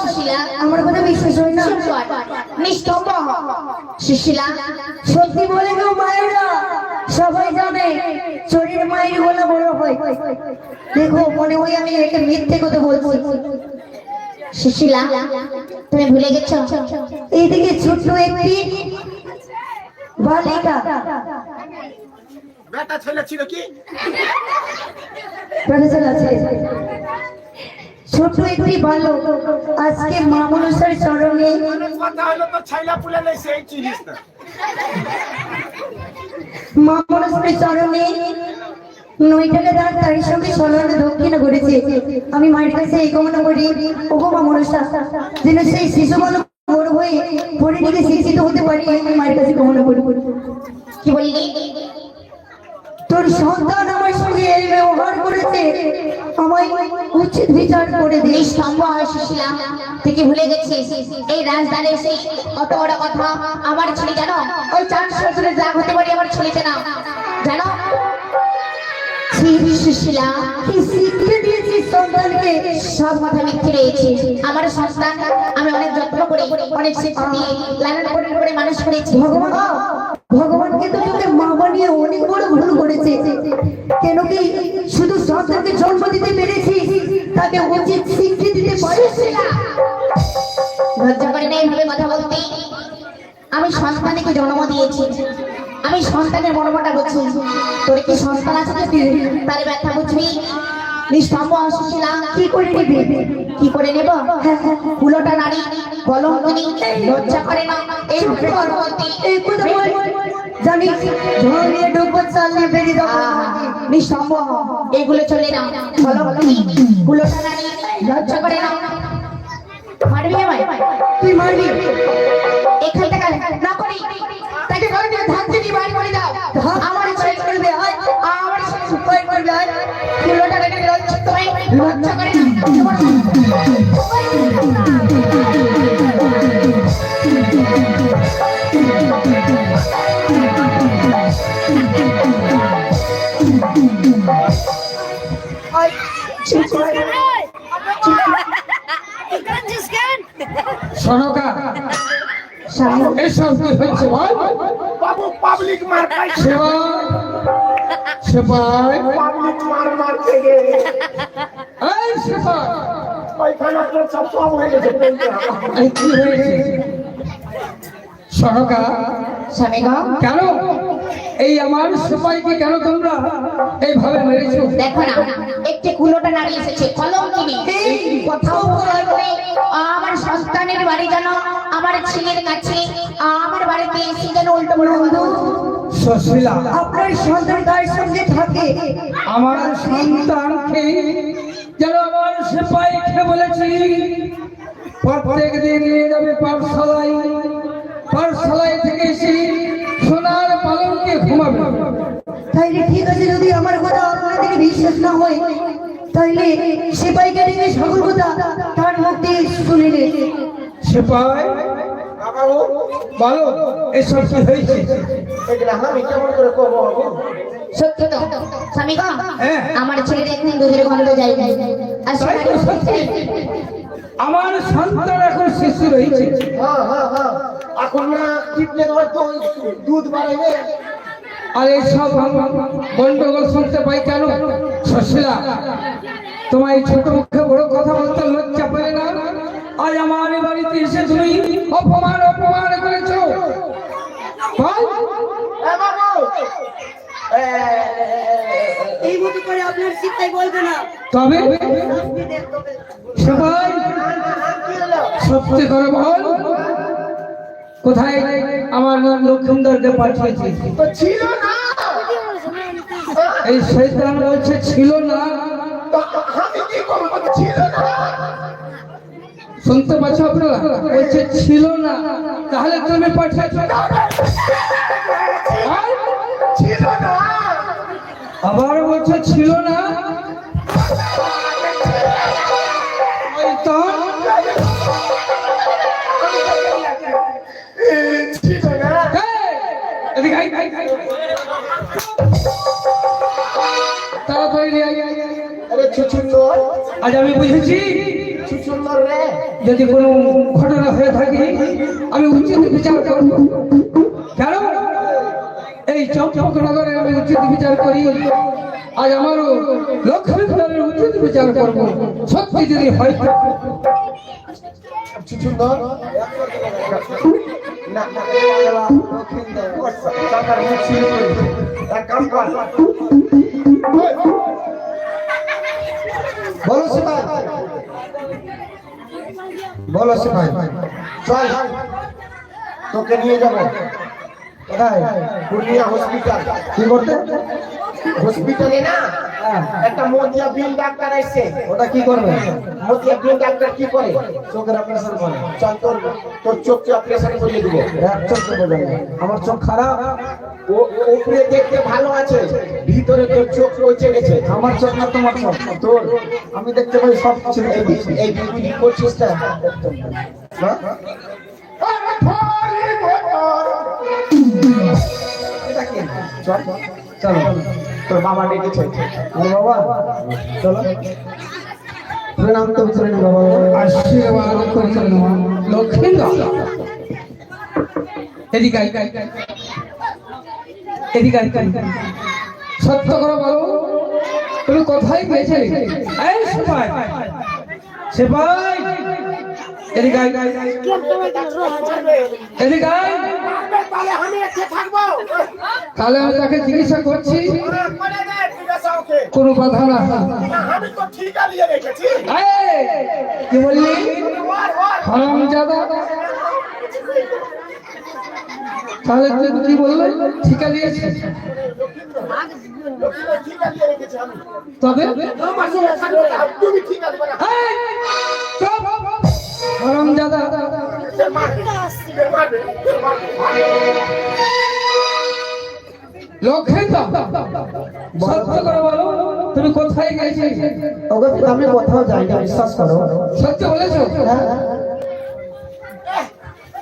সুশীলা আমার কথা বিশ্বাস হয় না? নিস্তব্ধ হ। সুশীলা সত্যি বলে কেউ মায়েরা সবাই জানে শরীর মায়ের বলে বড় হয়। দেখো মনে হয় আমি একটা মিথ্যে কথা বলছি। সুশীলা তুমি ভুলে গেছো এইদিকে ছোট্ট একটি বালিকা বেটা ছেলে ছিল কি প্রফেসর আছে, ছোট্ট একটি বালক আজকে মা মনসার চরণে কথা হলো তো ছাইলা পুলে নেই সেই চিনিস না মা মনসার চরণে নইটাকে তার তারই সঙ্গে সলনা দক্ষিণা করেছে। আমি মায়ের কাছে এই কামনা করি, ওগো মা মনসা, যেন সেই শিশু বালক বড় হয়ে পড়ে নিয়ে শিক্ষিত হতে পারি, আমি মায়ের কাছে কামনা করি। কি বললি? তোর সন্তান আমার সঙ্গে এই ব্যবহার করেছে, আমায় উচিত বিচার করে দে। এই স্তম্ভ হয় সুশীলা, তুই কি ভুলে গেছিস এই রাজধানী এসে কত বড় কথা আমার ছেলে জানো? ওই 400 বছরের যা হতে পারি আমার ছেলেছে না জানো? সুশীলা, কি শিখিয়ে দিয়েছিস সন্তানকে? সব কথা মিথ্যে রয়েছে। আমার সন্তান আমি অনেক যত্ন করে অনেক শিক্ষা দিয়ে লালন পালন করে মানুষ করেছি। ভগবান, ভগবানকে তো তোকে মা বানিয়ে অনেক বড় ভুল করেছে। কেন কি শুধু সন্তানকে জন্ম দিতে পেরেছিস, তাকে উচিত শিক্ষা দিতে পারিস না? লজ্জা করে না এইভাবে কথা বলতে? আমি সন্তানকে জন্ম দিয়েছি, আমি সন্তানের মর্মটা বুঝি। তোর কি সন্তান আছে নাকি? তার ব্যথা বুঝবি? নিস্তম্ভ সুশীলা, কি করে নিবি? কি করে নেব? ফুলটা নারী কলঙ্কিনী, লজ্জা করে না এইভাবে কথা বলতে? এই কথা বল, জানিস ঝড় নিয়ে ঢুকবো, চাল নিয়ে বেরিয়ে যাবো। নিস্তম্ভ, এগুলো চলে না। কলঙ্কিনী, ফুলটা নারী, লজ্জা করে না। মারবি আমায়? তুই মারবি? এখান থেকে না করি তাকে ঘরে দিয়ে ধান দিয়ে বাড়ি করে দাও। আমার ইচ্ছা করবে, আয় আমার উপায় করবে, আয় ফুলটা নারী লজ্জিত হয়ে লজ্জা করে না। সনকা এসব কি হচ্ছে ভাই? বাবু পাবলিক মার খাইছে। সেপাই পাবলিক মার থেকে এই সেপাই ওইখানে আপনার সব হয়ে গেছে। এই কি হয়েছে সনকা? স্বামী গো, কেন এই আমার সেপাইকে কেন তোমরা এইভাবে মেরেছো? দেখো না একটি কুলোটা নারী এসেছে কলঙ্কিনী, কোথাও বলার করে আমার সন্তানের বাড়ি যেন আমার ছেলের কাছে আমার বাড়িতে এসে যেন উল্টো বন্ধু। সুশীলা, আপনার সন্তান তার সঙ্গে থাকে। আমার সন্তানকে যেন আমার সেপাইকে বলেছি প্রত্যেক দিন নিয়ে যাবে পাঠশালায়, পাঠশালায় থেকে এসে সোনার পালঙ্কে ঘুমাবে। তাইলে ঠিক আছে, যদি আমার কথা আপনাদের বিশ্বাস না হয় তাইলে সেপাইকে ডেকে সকল কথা তার মুখ দিয়ে শুনে নে। সেপাই বলো এসব কি হয়েছে? আমি কেমন করে করবো? সত্যি তো স্বামী গো, হ্যাঁ। আমার ছেলের এখন দুধের গন্ধ যায় আর তাই তো সত্যি। আমার সন্তান এখন শিশু রয়েছে। এখন না টিপলে হয়তো দুধ বাড়াবে। আর এইসব গন্ডগোল শুনতে পাই কেন? সুশীলা, তোমার এই ছোট মুখে বড় কথা বলতে লজ্জা পেলে না? আজ আমার বাড়িতে এসে তুমি অপমান করেছো। বল। এই মতো করে আপনার চিন্তাই বলবে না। তবে সবাই সত্যি করে বল, কোথায় আমার লক্ষ্মীন্দরকে পাঠিয়েছে? ছিল না, এই শয়তান বলছে ছিল না। আমি কি করবো? ছিল না। শুনতে পাচ্ছ আপনারা? বলছে ছিল না, তাহলে তুমি পাঠিয়েছো। ছিল না, আবার বলছে ছিল না। শয়তান, ছিল না। এদিকে আয়, তাড়াতাড়ি নিয়ে আয়। আরে সুন্দর, আজ আমি বুঝেছি সুন্দর রে, যদি কোনো ঘটনা হয়ে থাকে আমি উচিত বিচার করব। কেন এই চম্পকনগরে আমি উচিত বিচার করি, আজ আমারও লক্ষ্মীন্দরের উচিত বিচার করব। সত্যি যদি হয় সুন্দর না, টাকার মুখ ছিল, এক কাম কর, বলো সিপাই, বলো সিপাই, চল তোকে নিয়ে যাবো কোথায়? পুরুলিয়া হসপিটাল। কি করতে? হসপিটালে না হ্যাঁ। একটা মতিয়া বিল ডাক্তার এসছে। ওটা কি করবে? মতিয়া বিল ডাক্তার কি করে? চোখের অপারেশন করে। চল তোর তোর চোখকে অপারেশন করিয়ে দিব। এক চোখ তো বোঝা যায়। আমার চোখ খারাপ, ও উপরে দেখতে ভালো আছে, ভিতরে তোর চোখ পচে গেছে। আমার চোখ না তোমার চোখ। তোর আমি দেখতে পাই সব কিছু এই এই বিক্রি করছিস না? হ্যাঁ? আরে ভারী মোটর। এটা কি? চল চলো। তোর বাবা ডেকেছে। আরে বাবা চলো, প্রণাম তো চলেন বাবা, আশীর্বাদ করছেন লক্ষ্মীন্দর। এদিকে আয়, এদিকে আয়। সত্য করে বলো, তুমি কোথায় গিয়েছিলে? এই সেপাই, সেপাই, এদিকে আয়, এদিকে আয়। তাহলে আমি এসে থাকবো। তাহলে আমি তাকে চিকিৎসা করছি, করে দে, ঠিক আছে ওকে। কোনো কথা না। আমি তো ঠিক আলিয়ে রেখেছি। এই, কি বললি? ওর ওর হারামজাদা। তাহলে তুই কি বললে? ঠিকা দিয়েছে? ঠিক আলিয়ে রেখেছি আমি। তবে আমার সঙ্গে থাকবে না, তুমি ঠিক আলিয়ে না। এই, চুপ! হারামজাদা। মারবে, মারবে, মারবে। লক্ষ্মীন্দর, সত্য করে বলো, তুমি কোথায় গিয়েছিলে? ওকে আমি কোথাও যাই না, বিশ্বাস করো। সত্য বলেছো? হ্যাঁ,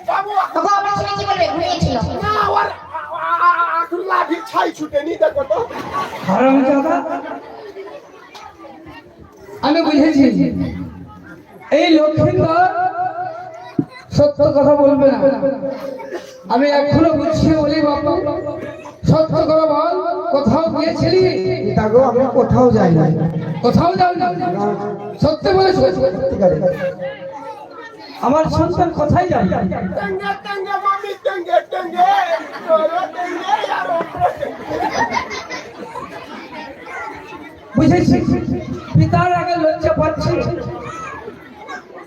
বাবু, ওগো, আমার ছেলে কি বলবে? ঘুমিয়েছিল। না ওর আঠুর লাঠি ছাই ছুটেনি, দেখো তো। হারামজাদা, আমি বুঝেছি এই লক্ষ্মীন্দর সত্য কথা বলবে না। আমি এখনো বুঝছি বলি বাবা, সত্য করে বল, কোথাও গিয়েছিলি? দেখো আমি কোথাও যাই না। কোথাও যাও না, সত্য বলেছো? ঠিক আছে, আমার সন্তান কোথায় যায়? টেঙ্গে টেঙ্গে মামি টেঙ্গে টেঙ্গে ওরে টেঙ্গে আর ওরে বুঝেছি, পিতার আগে লজ্জা পাচ্ছি।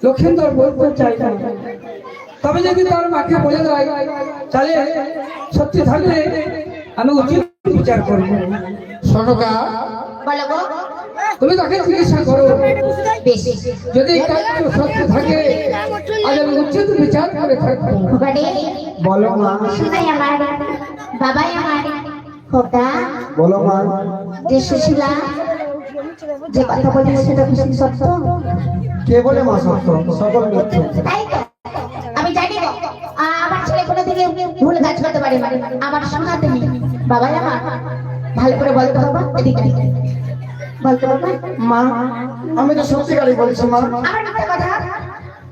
লক্ষ্মীন্দর বলতে চাই না, তবে যদি তার মাকে বলে দেয় তাহলে সত্যি থাকলে আমি উচিত বিচার করবো। সনকা, বলো গো। তুমি তাকে চিকিৎসা করো, বেশ। যদি কাজ সত্য থাকে আজ আমি উচিত বিচার করে থাকবো। বাড়ি বলো মা, শোনাই আমার, বাবাই আমার, খোকা, বলো মা। যে সুশীলা যে কথা বলছে সেটা কি সত্য? কে বলে মা সত্য? সকল মিথ্যে। তাই তো আমি জানি গো, আমার ছেলে কোনো দিকে ভুল কাজ করতে পারে না। আমার শোনাতে নেই। বাবাই আমার, ভালো করে বলতে বাবা, এদিকে বলতে বাবা। মা, আমি তো সত্যিকারই বলছি মা। আমার একটা কথা,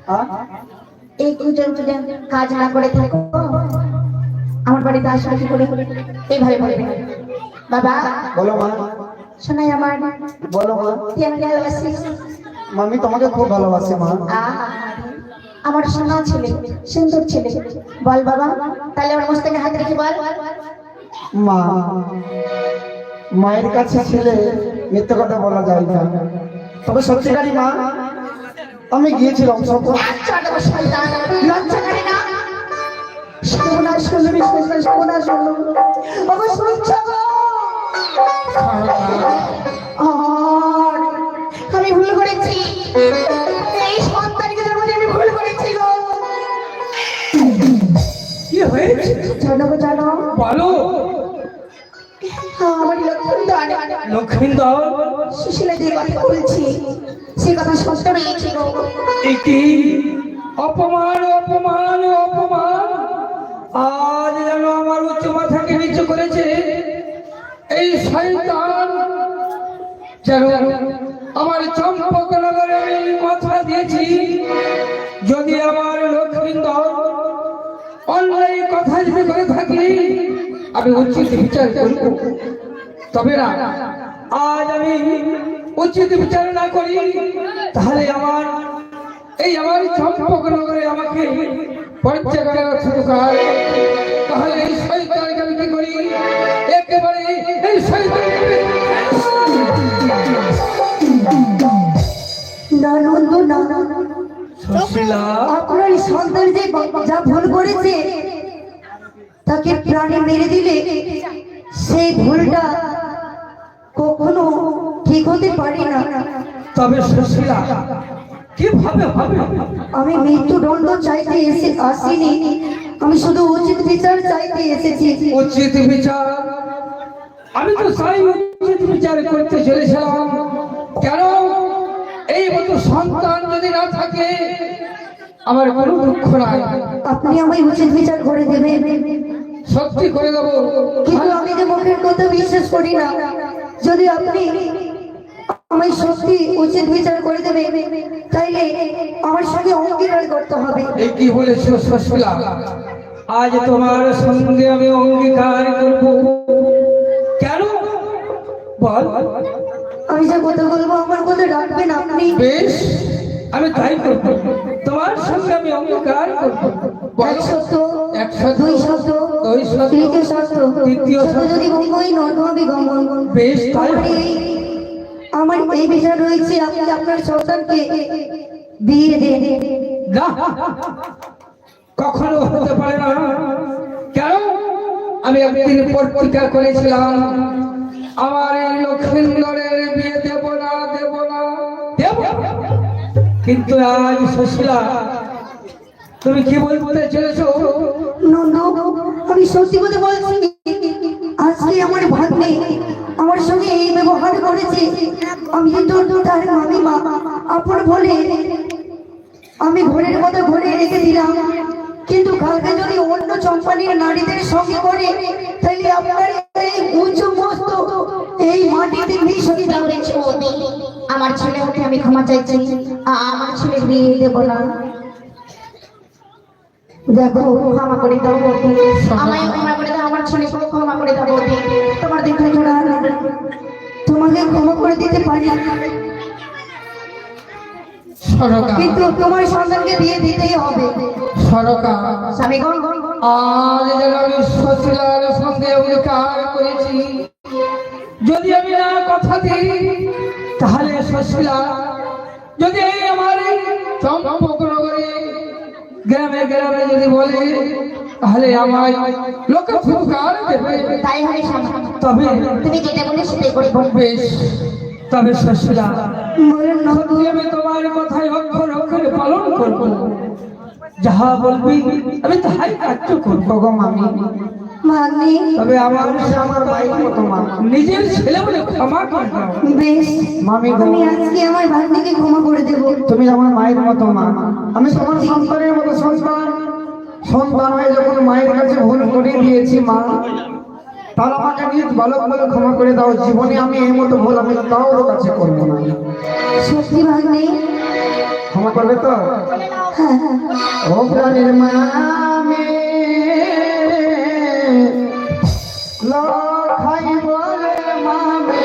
হ্যাঁ? এই দুজন দুজন কাজ না করে থাকো, আমার বাড়িতে আসলে কি করে এইভাবে বলবে না। বাবা, বলো মা, শোনাই আমার, বলো মা। তুই আমাকে ভালোবাসিস? আমি তোমাকে খুব ভালোবাসি মা। আমার সোনা ছেলে, সুন্দর ছেলে, বল বাবা। তাহলে আমার মোস্তাকে হাত রেখে বল। মা, মায়ের কাছে ছেলে মিথ্যে কথা বলা যায় না, তবে সত্যিকারই মা আমি গিয়েছিলাম সব। লজ্জা করে না? সর্বনাশ করলো, বিশ্বাস সর্বনাশ করলো। বাবা শুনছ গো? আর আমি ভুল করেছি, এই সন্তানকে জন্ম দিয়ে আমি ভুল করেছি গো। কি হয়েছে জানো গো, জানো বলো। আমার লক্ষ্মীন্দর, লক্ষ্মীন্দর, সুশীলা যে কথা বলছি সে কথা সত্য রয়েছে গো। এটি অপমান, অপমান, অপমান। আজ যেন আমার উচ্চ মাথাকে নিচু করেছে এই শয়তান, যেন আমার চম্পকনগরে আমি মাথা দিয়েছি। যদি আমার লক্ষ্মীন্দর অন্যায় কথা যদি করে থাকি আমি উচিত বিচার করব, তবে না আজ আমি উচিত বিচার না করি তাহলে আমার চম্পকনগরে আমাকে পর্যায়ে শুরুকার। তাহলে এই শয়তানকে আমি কি করি? একেবারে এই শয়তানকে না নন্দ না, সুশীলা, আপনার এই সন্তান যে যা ভুল করেছে তাকে প্রাণে মেরে দিলে সেই ভুলটা কখনো ঠিক হতে পারি না। তবে সুশীলা কিভাবে হবে? আমি মৃত্যুদণ্ড চাইতে আসিনি, আমি শুধু উচিত বিচার চাইতে এসেছি। উচিত বিচার? আমি তো তাই উচিত বিচার করতে চলেছিলাম। কেন? এই মতো সন্তান যদি না থাকে আমার কোনো দুঃখ নাই। আপনি আমায় উচিত বিচার করে দেবেন, সত্যি করে দেবো। কিন্তু আমি যে মুখের কথা বিশ্বাস করি না। যদি আপনি আমায় সত্যি উচিত বিচার করে দেবে, তাইলে আমার সঙ্গে অঙ্গীকার করতে হবে। এই কি বলেছো সুশীলা? আজ তোমার সঙ্গে আমি অঙ্গীকার করব। কেন বল? আমি যে কথা বলবো আমার কথা রাখবেন আপনি। বেশ, আমি তাই করব। তোমার সঙ্গে আমি অঙ্গীকার করব। এক সত্য, এক সত্য, দুই সত্য, দুই সত্য, তৃতীয় সত্য, তৃতীয় সত্য সত্য। যদি ভঙ্গই নয় গমন। বেশ, তাই হবে। আমার এই বিচার রয়েছে, আপনি আপনার সন্তানকে বিয়ে দেন। না, কখনো হতে পারে না। কেন? আমি একদিন পত্রিকা করেছিলাম আমার এই লক্ষ্মীন্দরের বিয়ে দেব না, দেব না, দেব না। কিন্তু আজ সুশীলা তুমি কি বলতে চলেছো? নন্দু, আমি সত্যি কথা বলছি। আজকে আমার ভাগ্নে আমার সঙ্গে এই ব্যবহার করেছে। আমি যে তার মামিমা আপন বলে আমি ঘরের মতো ঘরে রেখে দিলাম, কিন্তু কালকে যদি অন্য চম্পানির নারীদের সঙ্গে করে, তাহলে আপনার এই উচ্চ মস্ত এই মাটিতে মিশে যাবে। আমার ছেলে ওকে আমি ক্ষমা চাইছি, আমার ছেলে বিয়ে দেব না। দেখো, ক্ষমা করে দাও বৌদি, আমায় ক্ষমা করে দাও, আমার ছেলেকে ক্ষমা করে দাও বৌদি। তোমার দেখে তোরা তোমাকে ক্ষমা করে দিতে পারি, সরকার, কিন্তু তোমার সন্তানকে দিয়ে দিতেই হবে। সরকার, স্বামী গো, আজ যেন আমি সুশীলার সঙ্গে অঙ্গীকার করেছি, যদি আমি না কথা দিই তাহলে সুশীলা যদি এই আমার চম্পকনগরে গ্রামে গ্রামে যদি বলে, তাহলে আমায় লোকে ফুৎকার দেবে। তাই হবে স্বামী, তবে তুমি যেটা বলে সেটাই করব। বেশ, তবে সুশীলা বলেন নন্দু, সত্যি আমি তোমার কথায় অক্ষর অক্ষরে পালন করবো। যাহা বলবি আমি তাহাই কার্য করবো গো মামি। ভাগ্নে, তবে আমার আমার মায়ের মতো মা। নিজের ছেলে বলে ক্ষমা করে দাও। বেশ, মামি গো, আমি আজকে আমার ভাগ্নিকে ক্ষমা করে দেব। তুমি আমার মায়ের মতো মা। আমি তোমার সন্তানের মতো সন্তান। সন্তান হয়ে যখন মায়ের কাছে ভুল করে দিয়েছি মা, তার আমাকে নিজ বালক বলে ক্ষমা করে দাও। জীবনে আমি এই মতো ভুল আমি কারোর কাছে করবো না। সত্যি ভাগ্নে? ক্ষমা করবে তো? হ্যাঁ হ্যাঁ। ও প্রাণের মা, আমি লখাই বলে মামে